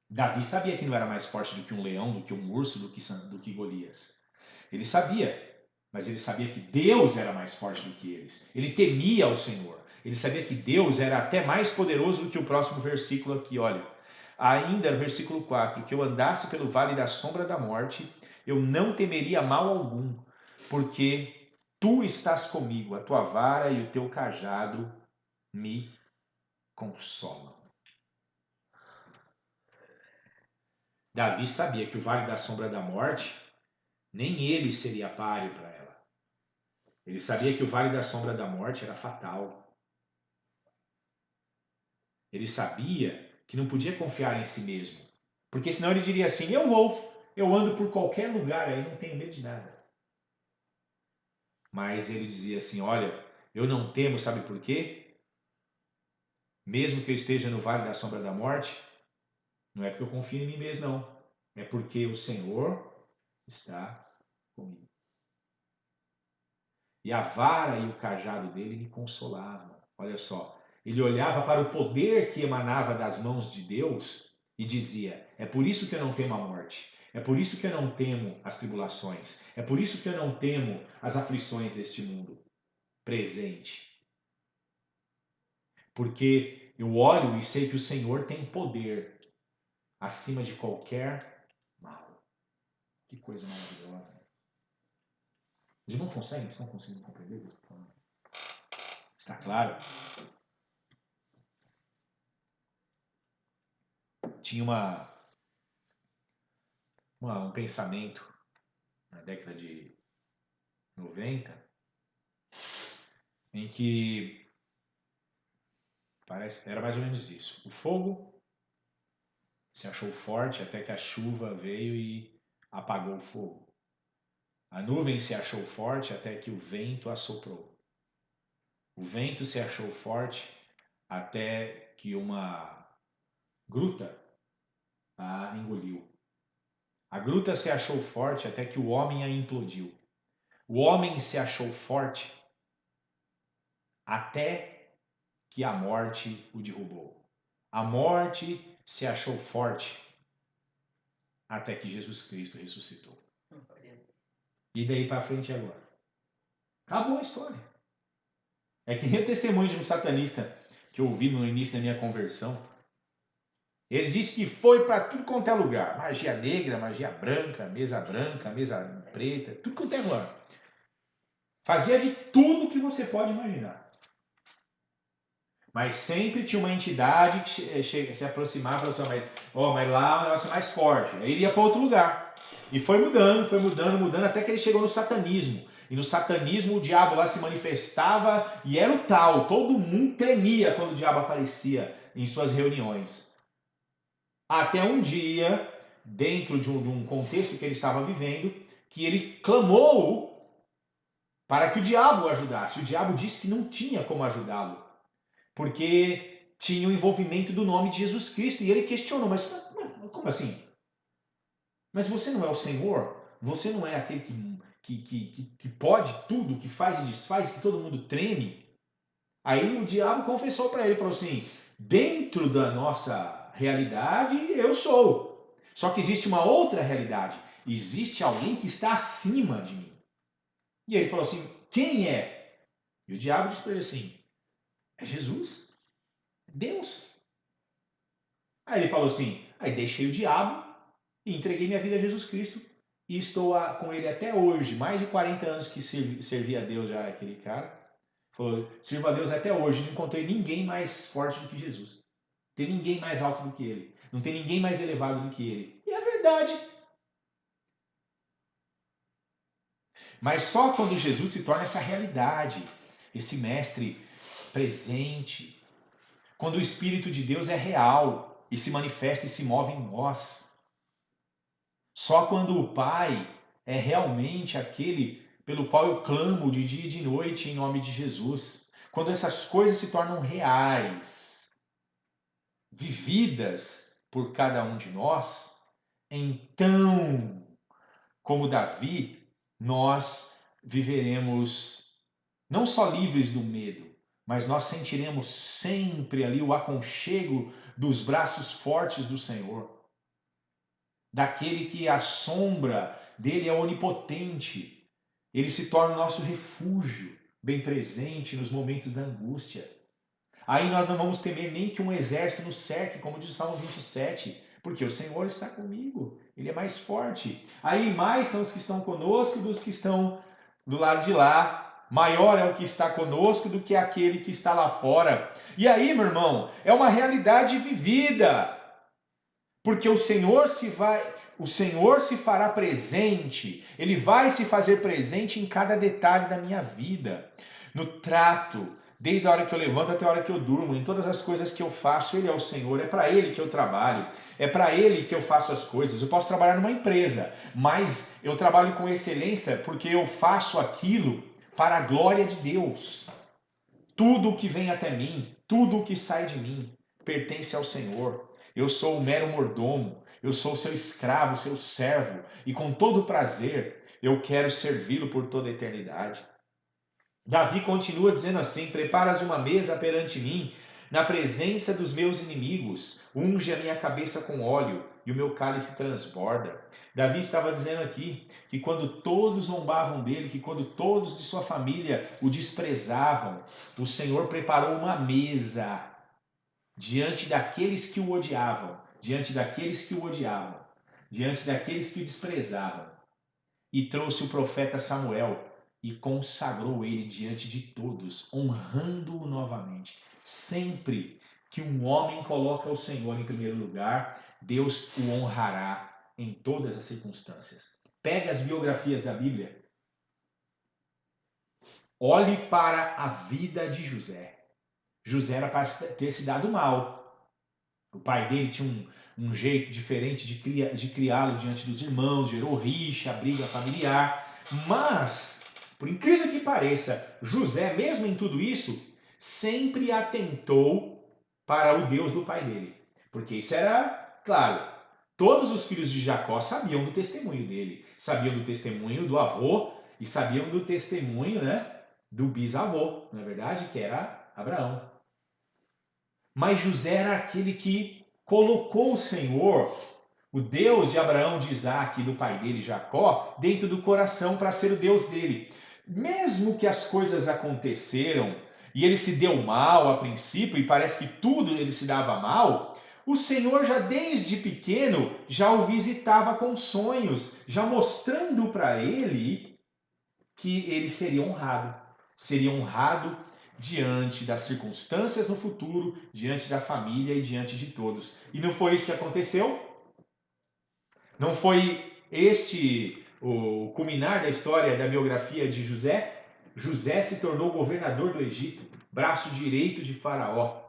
Speaker 1: Davi sabia que não era mais forte do que um leão, do que um urso, do que Golias. Ele sabia. Mas ele sabia que Deus era mais forte do que eles. Ele temia o Senhor. Ele sabia que Deus era até mais poderoso do que o próximo versículo aqui, olha. Ainda, versículo 4, que eu andasse pelo vale da sombra da morte, eu não temeria mal algum, porque tu estás comigo, a tua vara e o teu cajado me consolam. Davi sabia que o vale da sombra da morte, nem ele seria páreo para ela. Ele sabia que o vale da sombra da morte era fatal. Ele sabia que não podia confiar em si mesmo. Porque senão ele diria assim: eu ando por qualquer lugar aí, não tenho medo de nada. Mas ele dizia assim: olha, eu não temo, sabe por quê? Mesmo que eu esteja no vale da sombra da morte, não é porque eu confio em mim mesmo, não. É porque o Senhor está comigo. E a vara e o cajado dele me consolavam. Olha só, ele olhava para o poder que emanava das mãos de Deus e dizia: é por isso que eu não temo a morte, é por isso que eu não temo as tribulações, é por isso que eu não temo as aflições deste mundo presente. Porque eu olho e sei que o Senhor tem poder acima de qualquer mal. Que coisa maravilhosa. Os irmãos conseguem? Estão conseguindo compreender? Está claro? Tinha um pensamento na década de 90 em que era mais ou menos isso. O fogo se achou forte até que a chuva veio e apagou o fogo. A nuvem se achou forte até que o vento assoprou. O vento se achou forte até que uma gruta a engoliu. A gruta se achou forte até que o homem a implodiu. O homem se achou forte até que a morte o derrubou. A morte se achou forte até que Jesus Cristo ressuscitou. E daí para frente agora? Acabou a história. É que nem o testemunho de um satanista que eu ouvi no início da minha conversão. Ele disse que foi para tudo quanto é lugar. Magia negra, magia branca, mesa preta, tudo quanto é lugar. Fazia de tudo que você pode imaginar. Mas sempre tinha uma entidade que se aproximava e falava assim: mas lá o negócio é mais forte. Aí ele ia para outro lugar. E foi mudando, até que ele chegou no satanismo. E no satanismo o diabo lá se manifestava e era o tal. Todo mundo tremia quando o diabo aparecia em suas reuniões. Até um dia, dentro de um contexto que ele estava vivendo, que ele clamou para que o diabo o ajudasse. O diabo disse que não tinha como ajudá-lo, porque tinha o envolvimento do nome de Jesus Cristo. E ele questionou: mas como assim? Mas você não é o Senhor? Você não é aquele que pode tudo, que faz e desfaz, que todo mundo treme? Aí o diabo confessou para ele, falou assim, dentro da nossa realidade eu sou. Só que existe uma outra realidade. Existe alguém que está acima de mim. E ele falou assim, quem é? E o diabo disse para ele assim, é Jesus, Deus. Aí ele falou assim, aí deixei o diabo e entreguei minha vida a Jesus Cristo e estou com ele até hoje, mais de 40 anos que servi a Deus já, aquele cara. Falou, sirvo a Deus até hoje, não encontrei ninguém mais forte do que Jesus. Não tem ninguém mais alto do que ele. Não tem ninguém mais elevado do que ele. E é verdade. Mas só quando Jesus se torna essa realidade, esse mestre presente, quando o Espírito de Deus é real e se manifesta e se move em nós. Só quando o Pai é realmente aquele pelo qual eu clamo de dia e de noite em nome de Jesus. Quando essas coisas se tornam reais, vividas por cada um de nós, então, como Davi, nós viveremos não só livres do medo, mas nós sentiremos sempre ali o aconchego dos braços fortes do Senhor, daquele que a sombra dele é onipotente. Ele se torna o nosso refúgio, bem presente nos momentos da angústia. Aí nós não vamos temer nem que um exército nos cerque, como diz o Salmo 27, porque o Senhor está comigo, Ele é mais forte. Aí mais são os que estão conosco dos que estão do lado de lá. Maior é o que está conosco do que aquele que está lá fora. E aí, meu irmão, é uma realidade vivida. Porque o Senhor se fará presente, Ele vai se fazer presente em cada detalhe da minha vida, no trato, desde a hora que eu levanto até a hora que eu durmo, em todas as coisas que eu faço, Ele é o Senhor, é para Ele que eu trabalho, é para Ele que eu faço as coisas. Eu posso trabalhar numa empresa, mas eu trabalho com excelência porque eu faço aquilo para a glória de Deus. Tudo o que vem até mim, tudo o que sai de mim, pertence ao Senhor. Eu sou o mero mordomo, eu sou seu escravo, seu servo, e com todo prazer eu quero servi-lo por toda a eternidade. Davi continua dizendo assim: preparas uma mesa perante mim, na presença dos meus inimigos, unge a minha cabeça com óleo e o meu cálice transborda. Davi estava dizendo aqui que quando todos zombavam dele, que quando todos de sua família o desprezavam, o Senhor preparou uma mesa diante daqueles que o odiavam, diante daqueles que o odiavam, diante daqueles que o desprezavam, e trouxe o profeta Samuel e consagrou ele diante de todos, honrando-o novamente. Sempre que um homem coloca o Senhor em primeiro lugar, Deus o honrará em todas as circunstâncias. Pega as biografias da Bíblia, olhe para a vida de José. José era para ter se dado mal. O pai dele tinha um jeito diferente de criá-lo diante dos irmãos, gerou rixa, briga familiar. Mas, por incrível que pareça, José, mesmo em tudo isso, sempre atentou para o Deus do pai dele. Porque isso era, claro, todos os filhos de Jacó sabiam do testemunho dele, sabiam do testemunho do avô e sabiam do testemunho, né, do bisavô, na verdade, que era Abraão. Mas José era aquele que colocou o Senhor, o Deus de Abraão, de Isaac e do pai dele, Jacó, dentro do coração para ser o Deus dele. Mesmo que as coisas aconteceram e ele se deu mal a princípio, e parece que tudo ele se dava mal, o Senhor já desde pequeno já o visitava com sonhos, já mostrando para ele que ele seria honrado diante das circunstâncias no futuro, diante da família e diante de todos. E não foi isso que aconteceu? Não foi este o culminar da história da biografia de José? José se tornou governador do Egito, braço direito de Faraó.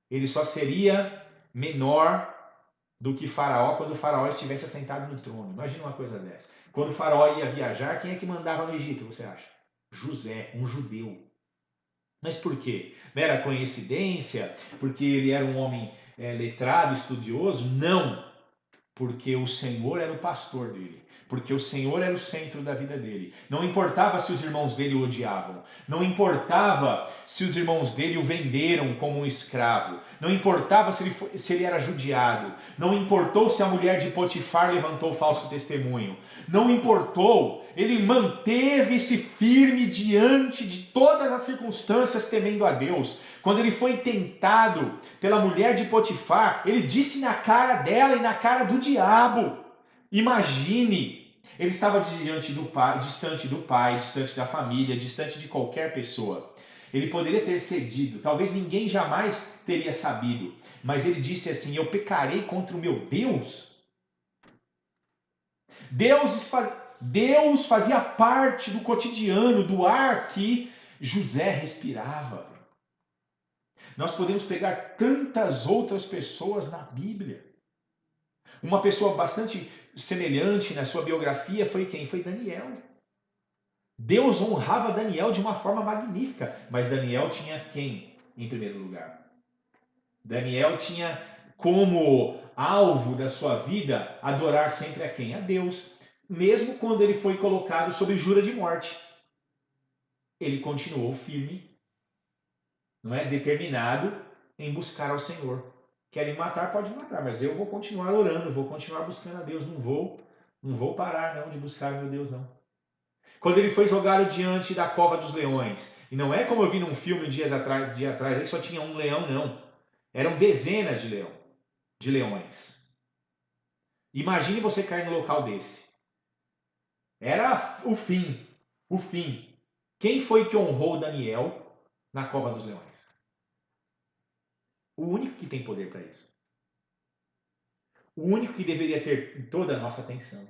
Speaker 1: Ele só seria menor do que Faraó quando Faraó estivesse assentado no trono. Imagina uma coisa dessa. Quando Faraó ia viajar, quem é que mandava no Egito, você acha? José, um judeu. Mas por quê? Mera coincidência? Porque ele era um homem letrado, estudioso? Não! Porque o Senhor era o pastor dele. Porque o Senhor era o centro da vida dele. Não importava se os irmãos dele o odiavam. Não importava se os irmãos dele o venderam como um escravo. Não importava se ele era judiado. Não importou se a mulher de Potifar levantou falso testemunho. Não importou. Ele manteve-se firme diante de todas as circunstâncias, temendo a Deus. Quando ele foi tentado pela mulher de Potifar, ele disse na cara dela e na cara do diabo. Imagine, ele estava diante do pai, distante do pai, distante da família, distante de qualquer pessoa. Ele poderia ter cedido, talvez ninguém jamais teria sabido, mas ele disse assim: eu pecarei contra o meu Deus. Deus fazia parte do cotidiano, do ar que José respirava. Nós podemos pegar tantas outras pessoas na Bíblia. Uma pessoa bastante semelhante na sua biografia foi quem? Foi Daniel. Deus honrava Daniel de uma forma magnífica, mas Daniel tinha quem em primeiro lugar? Daniel tinha como alvo da sua vida adorar sempre a quem? A Deus. Mesmo quando ele foi colocado sob jura de morte, ele continuou firme, não é? Determinado em buscar ao Senhor. Querem matar, pode matar, mas eu vou continuar orando, vou continuar buscando a Deus, não vou parar não de buscar meu Deus não. Quando ele foi jogado diante da cova dos leões, e não é como eu vi num filme dia atrás aí que só tinha um leão, não. Eram dezenas de leões. Imagine você cair no local desse. Era o fim. Quem foi que honrou Daniel na cova dos leões? O único que tem poder para isso. O único que deveria ter toda a nossa atenção.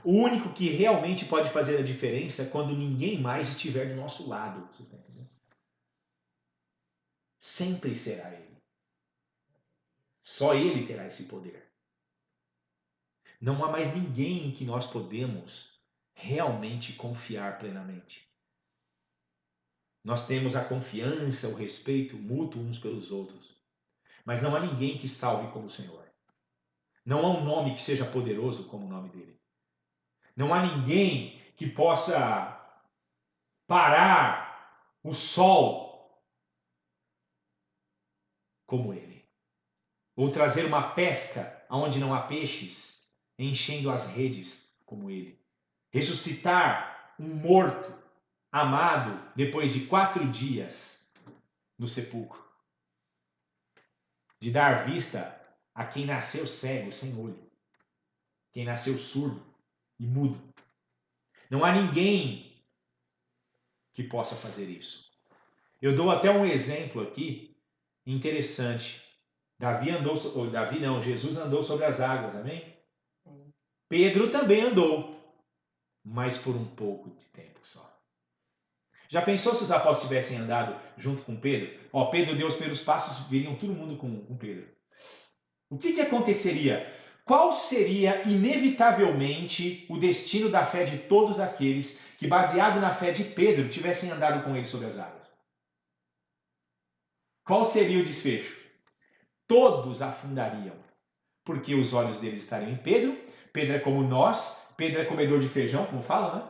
Speaker 1: O único que realmente pode fazer a diferença quando ninguém mais estiver do nosso lado. Você está entendendo? Sempre será Ele. Só Ele terá esse poder. Não há mais ninguém em que nós podemos realmente confiar plenamente. Nós temos a confiança, o respeito mútuo uns pelos outros. Mas não há ninguém que salve como o Senhor. Não há um nome que seja poderoso como o nome dele. Não há ninguém que possa parar o sol como ele. Ou trazer uma pesca onde não há peixes, enchendo as redes como ele. Ressuscitar um morto amado depois de 4 dias no sepulcro. De dar vista a quem nasceu cego, sem olho. Quem nasceu surdo e mudo. Não há ninguém que possa fazer isso. Eu dou até um exemplo aqui interessante. Jesus andou sobre as águas, amém? Pedro também andou, mas por um pouco de tempo só. Já pensou se os apóstolos tivessem andado junto com Pedro? Pedro deu os primeiros passos, viriam todo mundo com Pedro. O que aconteceria? Qual seria, inevitavelmente, o destino da fé de todos aqueles que, baseado na fé de Pedro, tivessem andado com ele sobre as águas? Qual seria o desfecho? Todos afundariam, porque os olhos deles estariam em Pedro. Pedro é como nós, Pedro é comedor de feijão, como fala, né?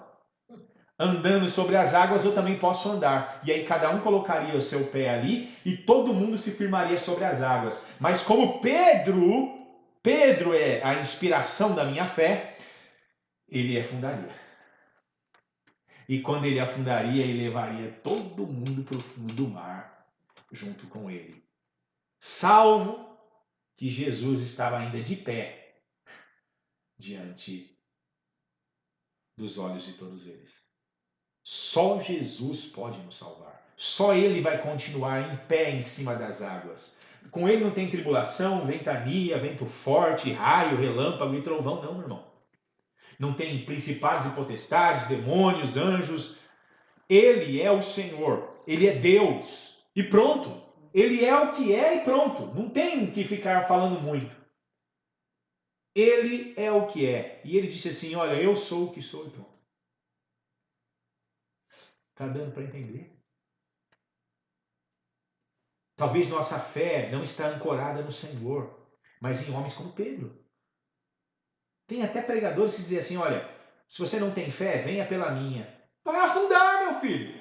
Speaker 1: Andando sobre as águas eu também posso andar. E aí cada um colocaria o seu pé ali e todo mundo se firmaria sobre as águas. Mas como Pedro é a inspiração da minha fé, ele afundaria. E quando ele afundaria, ele levaria todo mundo para o fundo do mar junto com ele. Salvo que Jesus estava ainda de pé diante dos olhos de todos eles. Só Jesus pode nos salvar. Só Ele vai continuar em pé em cima das águas. Com Ele não tem tribulação, ventania, vento forte, raio, relâmpago e trovão, não, meu irmão. Não tem principados e potestades, demônios, anjos. Ele é o Senhor. Ele é Deus. E pronto. Ele é o que é e pronto. Não tem que ficar falando muito. Ele é o que é. E ele disse assim, olha, eu sou o que sou e pronto. Está dando para entender? Talvez nossa fé não está ancorada no Senhor, mas em homens como Pedro. Tem até pregadores que dizem assim, olha, se você não tem fé, venha pela minha. Vai afundar, meu filho.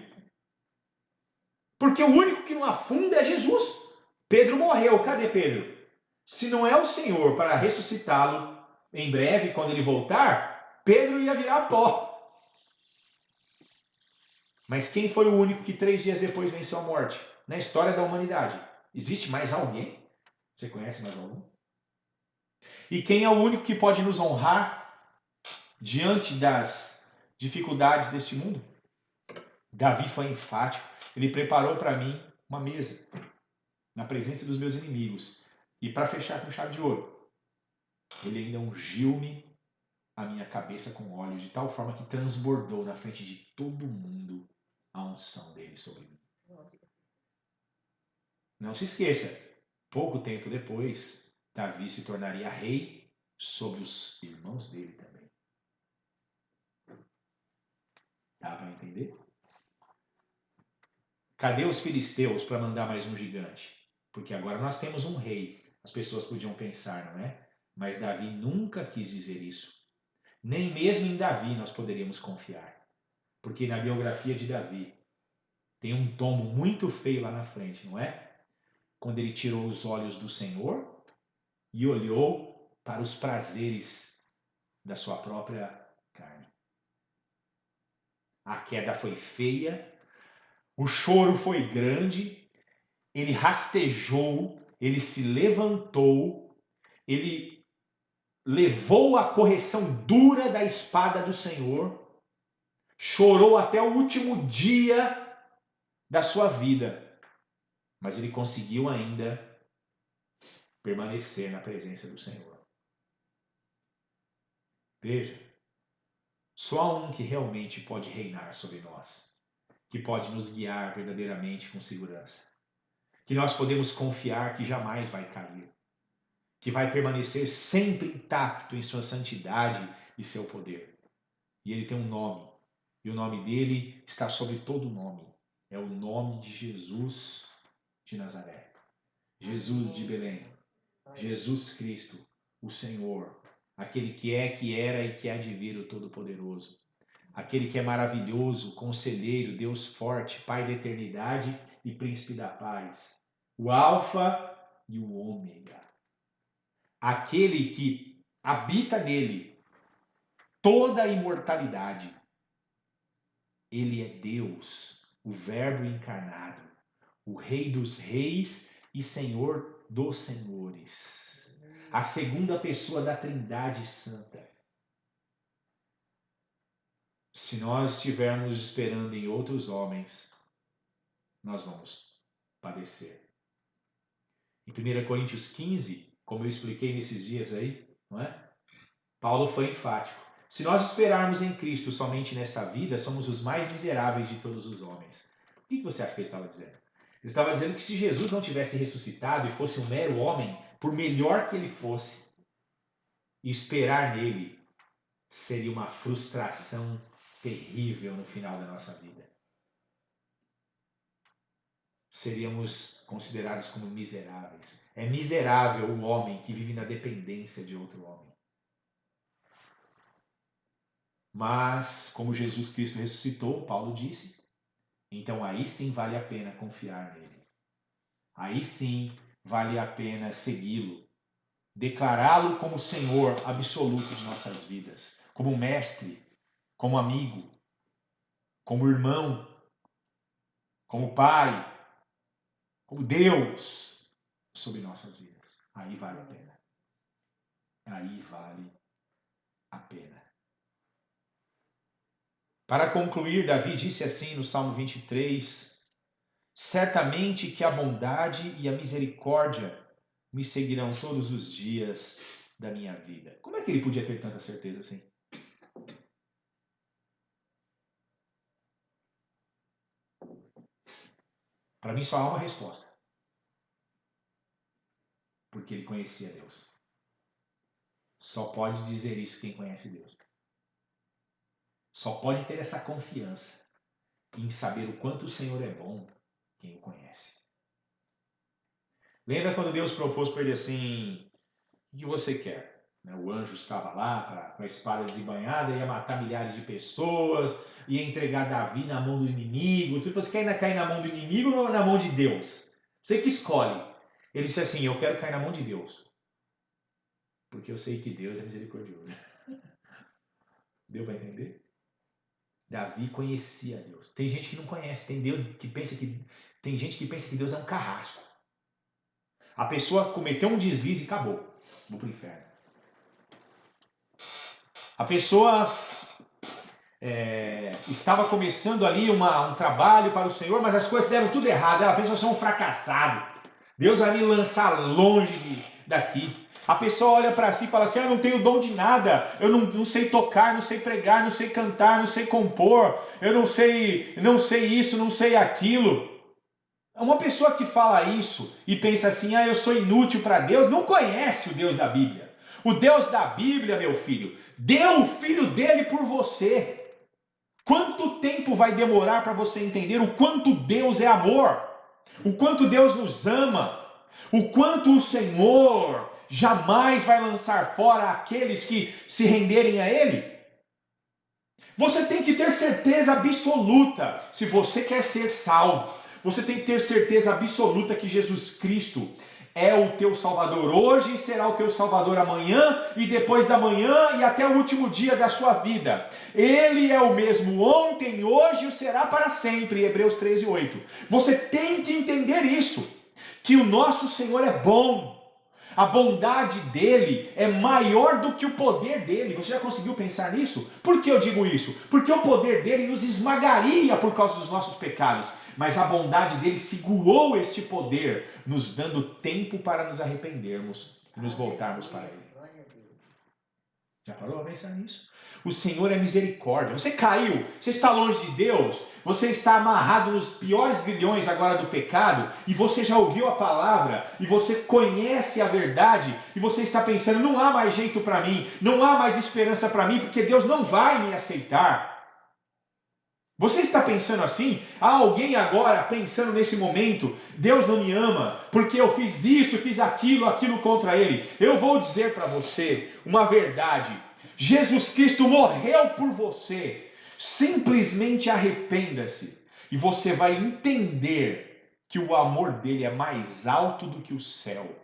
Speaker 1: Porque o único que não afunda é Jesus. Pedro morreu. Cadê Pedro? Se não é o Senhor para ressuscitá-lo em breve, quando ele voltar, Pedro ia virar pó. Mas quem foi o único que 3 dias depois venceu a morte? Na história da humanidade. Existe mais alguém? Você conhece mais algum? E quem é o único que pode nos honrar diante das dificuldades deste mundo? Davi foi enfático. Ele preparou para mim uma mesa na presença dos meus inimigos. E para fechar com chave de ouro, ele ainda ungiu-me a minha cabeça com óleo, de tal forma que transbordou na frente de todo mundo a unção dele sobre mim. Não se esqueça, pouco tempo depois, Davi se tornaria rei sobre os irmãos dele também. Dá para entender? Cadê os filisteus para mandar mais um gigante? Porque agora nós temos um rei. As pessoas podiam pensar, não é? Mas Davi nunca quis dizer isso. Nem mesmo em Davi nós poderíamos confiar. Porque na biografia de Davi tem um tomo muito feio lá na frente, não é? Quando ele tirou os olhos do Senhor e olhou para os prazeres da sua própria carne. A queda foi feia, o choro foi grande, ele rastejou, ele se levantou, ele levou a correção dura da espada do Senhor, chorou até o último dia da sua vida, mas ele conseguiu ainda permanecer na presença do Senhor. Veja, só há um que realmente pode reinar sobre nós, que pode nos guiar verdadeiramente com segurança, que nós podemos confiar que jamais vai cair, que vai permanecer sempre intacto em sua santidade e seu poder. E ele tem um nome, e o nome dele está sobre todo nome. É o nome de Jesus de Nazaré, Jesus de Belém, Jesus Cristo, o Senhor, aquele que é, que era e que há de vir, o Todo-Poderoso, aquele que é maravilhoso, conselheiro, Deus forte, Pai da eternidade e Príncipe da paz, o Alfa e o Ômega, aquele que habita nele toda a imortalidade. Ele é Deus, o Verbo encarnado, o Rei dos reis e Senhor dos senhores, a segunda pessoa da Trindade Santa. Se nós estivermos esperando em outros homens, nós vamos padecer. Em 1 Coríntios 15, como eu expliquei nesses dias aí, não é? Paulo foi enfático. Se nós esperarmos em Cristo somente nesta vida, somos os mais miseráveis de todos os homens. O que você acha que ele estava dizendo? Ele estava dizendo que se Jesus não tivesse ressuscitado e fosse um mero homem, por melhor que ele fosse, esperar nele seria uma frustração terrível no final da nossa vida. Seríamos considerados como miseráveis. É miserável o homem que vive na dependência de outro homem. Mas, como Jesus Cristo ressuscitou, Paulo disse, então aí sim vale a pena confiar nele. Aí sim vale a pena segui-lo, declará-lo como Senhor absoluto de nossas vidas, como mestre, como amigo, como irmão, como pai, como Deus sobre nossas vidas. Aí vale a pena. Aí vale a pena. Para concluir, Davi disse assim no Salmo 23, certamente que a bondade e a misericórdia me seguirão todos os dias da minha vida. Como é que ele podia ter tanta certeza assim? Para mim só há uma resposta. Porque ele conhecia Deus. Só pode dizer isso quem conhece Deus. Só pode ter essa confiança em saber o quanto o Senhor é bom quem o conhece. Lembra quando Deus propôs para ele assim, O que você quer? O anjo estava lá com a espada desembainhada, ia matar milhares de pessoas, ia entregar Davi na mão do inimigo. Você quer cair na mão do inimigo ou na mão de Deus? Você que escolhe. Ele disse assim, eu quero cair na mão de Deus. Porque eu sei que Deus é misericordioso. Deu para entender? Davi conhecia Deus. Tem gente que não conhece, tem gente que pensa que Deus é um carrasco. A pessoa cometeu um deslize e acabou. Vou pro inferno. A pessoa estava começando ali um trabalho para o Senhor, mas as coisas deram tudo errado. A pessoa é um fracassado. Deus vai me lançar longe daqui. A pessoa olha para si e fala assim, eu não tenho dom de nada, eu não sei tocar, não sei pregar, não sei cantar, não sei compor, eu não sei isso, não sei aquilo. Uma pessoa que fala isso e pensa assim, eu sou inútil para Deus, não conhece o Deus da Bíblia. O Deus da Bíblia, meu filho, deu o filho dele por você. Quanto tempo vai demorar para você entender o quanto Deus é amor? O quanto Deus nos ama? O quanto o Senhor jamais vai lançar fora aqueles que se renderem a Ele? Você tem que ter certeza absoluta, se você quer ser salvo, você tem que ter certeza absoluta que Jesus Cristo é o teu Salvador hoje, será o teu Salvador amanhã e depois da manhã e até o último dia da sua vida. Ele é o mesmo ontem, hoje e será para sempre, Hebreus 13:8. Você tem que entender isso, que o nosso Senhor é bom. A bondade dele é maior do que o poder dele. Você já conseguiu pensar nisso? Por que eu digo isso? Porque o poder dele nos esmagaria por causa dos nossos pecados. Mas a bondade dele segurou este poder, nos dando tempo para nos arrependermos e nos voltarmos para ele. Já parou a pensar nisso? O Senhor é misericórdia. Você caiu, você está longe de Deus, você está amarrado nos piores grilhões agora do pecado, e você já ouviu a palavra, e você conhece a verdade, e você está pensando, não há mais jeito para mim, não há mais esperança para mim, porque Deus não vai me aceitar. Você está pensando assim? Há alguém agora pensando nesse momento, Deus não me ama, porque eu fiz isso, fiz aquilo contra Ele. Eu vou dizer para você uma verdade. Jesus Cristo morreu por você. Simplesmente arrependa-se e você vai entender que o amor dele é mais alto do que o céu.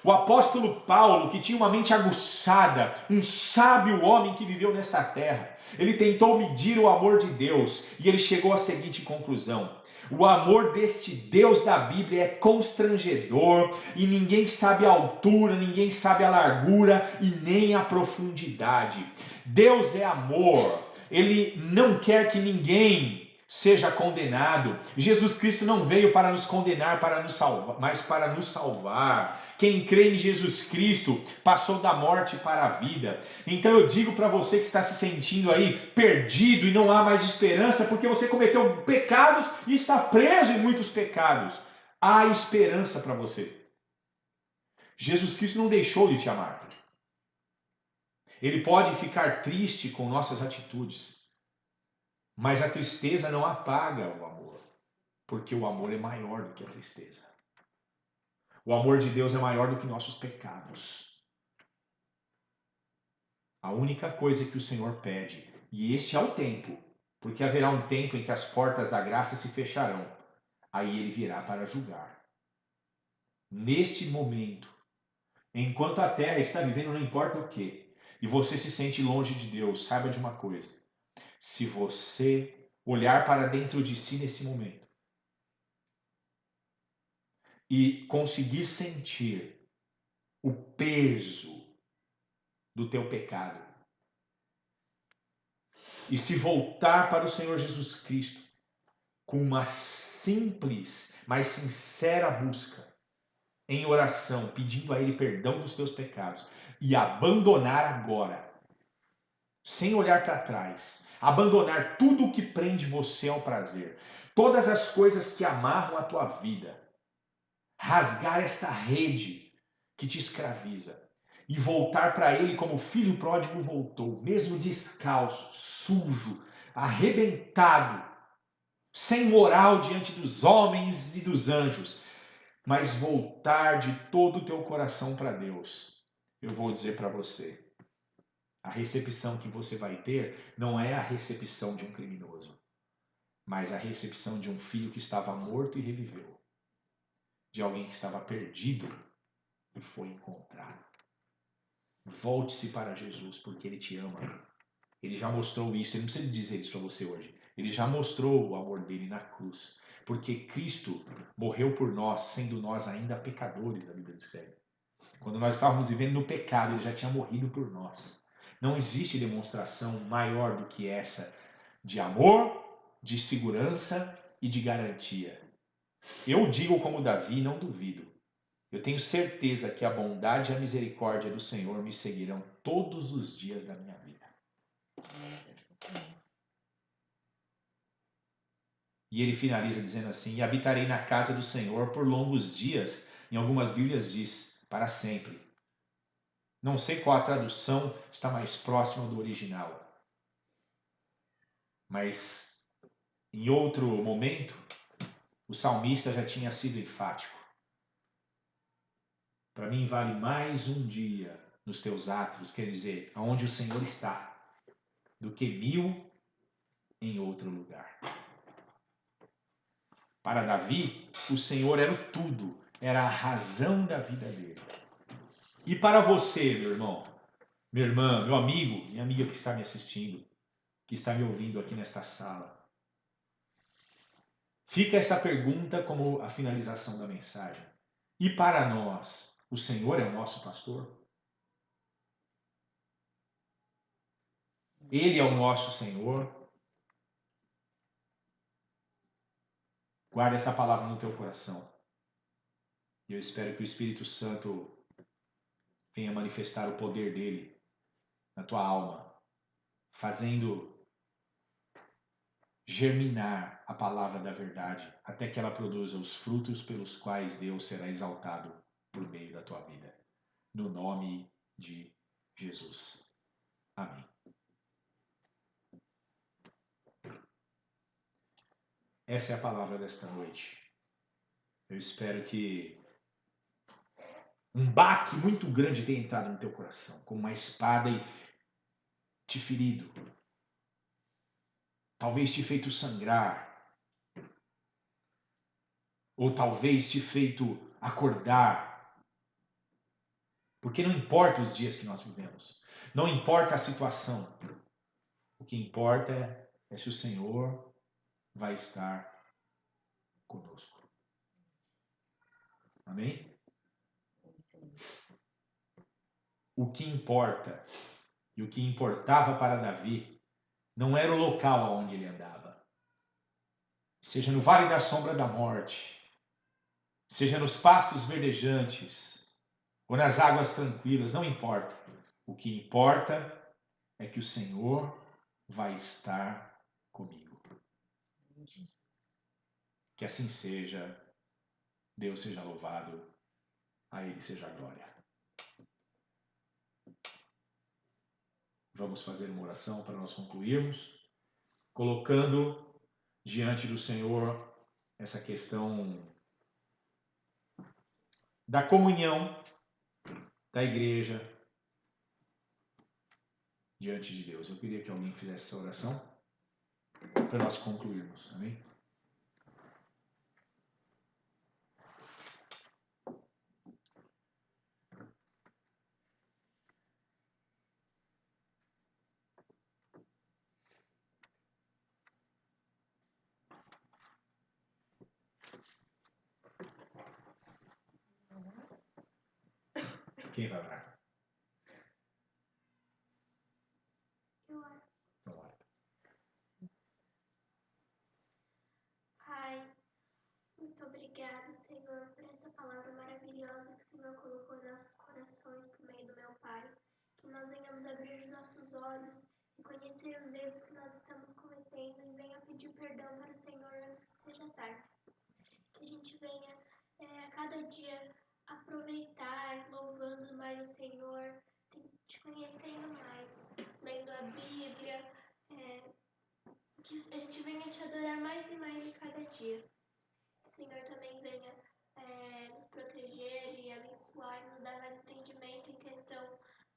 Speaker 1: O apóstolo Paulo, que tinha uma mente aguçada, um sábio homem que viveu nesta terra, ele tentou medir o amor de Deus e ele chegou à seguinte conclusão: o amor deste Deus da Bíblia é constrangedor e ninguém sabe a altura, ninguém sabe a largura e nem a profundidade. Deus é amor, ele não quer que ninguém seja condenado. Jesus Cristo não veio para nos condenar, para nos salvar, mas para nos salvar. Quem crê em Jesus Cristo passou da morte para a vida. Então eu digo para você que está se sentindo aí perdido e não há mais esperança porque você cometeu pecados e está preso em muitos pecados. Há esperança para você. Jesus Cristo não deixou de te amar. Ele pode ficar triste com nossas atitudes, mas a tristeza não apaga o amor, porque o amor é maior do que a tristeza. O amor de Deus é maior do que nossos pecados. A única coisa que o Senhor pede, e este é o tempo, porque haverá um tempo em que as portas da graça se fecharão, aí ele virá para julgar. Neste momento, enquanto a terra está vivendo não importa o que, e você se sente longe de Deus, saiba de uma coisa: se você olhar para dentro de si nesse momento e conseguir sentir o peso do teu pecado e se voltar para o Senhor Jesus Cristo com uma simples, mas sincera busca em oração, pedindo a Ele perdão dos teus pecados e abandonar agora, sem olhar para trás, abandonar tudo o que prende você ao prazer, todas as coisas que amarram a tua vida, rasgar esta rede que te escraviza e voltar para Ele como o filho pródigo voltou, mesmo descalço, sujo, arrebentado, sem moral diante dos homens e dos anjos, mas voltar de todo o teu coração para Deus. eu vou dizer para você, a recepção que você vai ter não é a recepção de um criminoso, mas a recepção de um filho que estava morto e reviveu, de alguém que estava perdido e foi encontrado. Volte-se para Jesus, porque Ele te ama. Ele já mostrou isso, Ele não precisa dizer isso para você hoje. Ele já mostrou o amor dele na cruz, porque Cristo morreu por nós, sendo nós ainda pecadores, a Bíblia descreve. Quando nós estávamos vivendo no pecado, Ele já tinha morrido por nós. Não existe demonstração maior do que essa de amor, de segurança e de garantia. Eu digo como Davi, não duvido. Eu tenho certeza que a bondade e a misericórdia do Senhor me seguirão todos os dias da minha vida. E ele finaliza dizendo assim: e habitarei na casa do Senhor por longos dias. Em algumas Bíblias diz, para sempre. Não sei qual a tradução está mais próxima do original. Mas em outro momento, o salmista já tinha sido enfático. Para mim vale mais um dia nos teus atos, quer dizer, aonde o Senhor está, do que 1000 em outro lugar. Para Davi, o Senhor era o tudo, era a razão da vida dele. E para você, meu irmão, minha irmã, meu amigo, minha amiga que está me assistindo, que está me ouvindo aqui nesta sala, fica esta pergunta como a finalização da mensagem. E para nós, o Senhor é o nosso pastor? Ele é o nosso Senhor? Guarda essa palavra no teu coração. E eu espero que o Espírito Santo venha manifestar o poder dele na tua alma, fazendo germinar a palavra da verdade, até que ela produza os frutos pelos quais Deus será exaltado por meio da tua vida. No nome de Jesus. Amém. Essa é a palavra desta noite. Eu espero que um baque muito grande tenha entrado no teu coração, como uma espada e te ferido. Talvez te feito sangrar. Ou talvez te feito acordar. Porque não importa os dias que nós vivemos. Não importa a situação. O que importa é se o Senhor vai estar conosco. Amém? O que importa e o que importava para Davi não era o local onde ele andava. Seja no vale da sombra da morte, seja nos pastos verdejantes ou nas águas tranquilas, não importa. O que importa é que o Senhor vai estar comigo. Que assim seja. Deus seja louvado. A Ele seja a glória. Vamos fazer uma oração para nós concluirmos, colocando diante do Senhor essa questão da comunhão da igreja diante de Deus. Eu queria que alguém fizesse essa oração para nós concluirmos. Amém? Quem vai orar?
Speaker 3: Eu oro.
Speaker 1: Então, ora.
Speaker 3: Pai, muito obrigado, Senhor, por essa palavra maravilhosa que o Senhor colocou em nossos corações por meio do meu Pai. Que nós venhamos abrir os nossos olhos e conhecer os erros que nós estamos cometendo e venha pedir perdão para o Senhor antes que seja tarde. Que a gente venha a cada dia aproveitar, louvando mais o Senhor, te conhecendo mais, lendo a Bíblia, que a gente venha te adorar mais e mais em cada dia. Que o Senhor também venha nos proteger e abençoar e nos dar mais entendimento em questão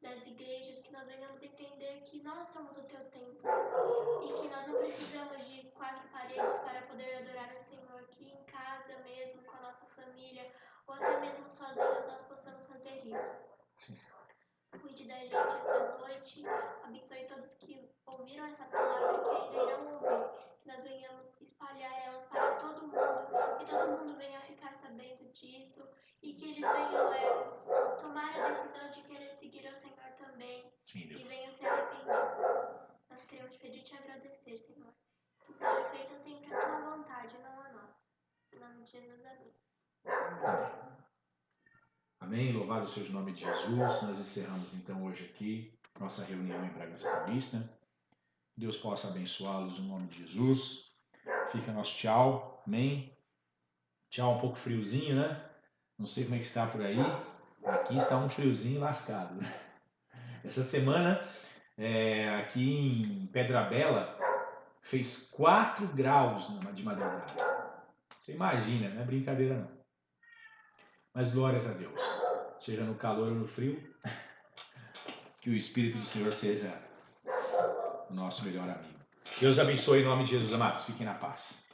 Speaker 3: das igrejas, que nós venhamos entender que nós somos o teu templo e que nós não precisamos de 4 paredes para poder adorar o Senhor, aqui em casa mesmo, com a nossa família, ou até mesmo sozinhos nós possamos fazer isso.
Speaker 1: Sim.
Speaker 3: Cuide da gente essa noite, abençoe todos que ouviram essa palavra e que ainda irão ouvir, que nós venhamos espalhar elas para todo mundo, que todo mundo venha ficar sabendo disso e que eles venham tomar a decisão de querer seguir ao Senhor também.
Speaker 1: Sim,
Speaker 3: E
Speaker 1: Deus.
Speaker 3: venham se arrepender. Nós queremos pedir e te agradecer, Senhor. Que seja feita sempre a tua vontade, não a nossa. Em nome de Jesus, amém.
Speaker 1: Amém. Louvado seja o nome de Jesus. Nós encerramos então hoje aqui nossa reunião em Bragança Paulista. Deus possa abençoá-los no nome de Jesus. Fica nosso tchau. Amém. Tchau, um pouco friozinho, né? Não sei como é que está por aí. Aqui está um friozinho lascado. Essa semana, aqui em Pedra Bela, fez 4 graus de madrugada. Você imagina, não é brincadeira não. Mas glórias a Deus. Seja no calor ou no frio, que o Espírito do Senhor seja o nosso melhor amigo. Deus abençoe em nome de Jesus, amados. Fiquem na paz.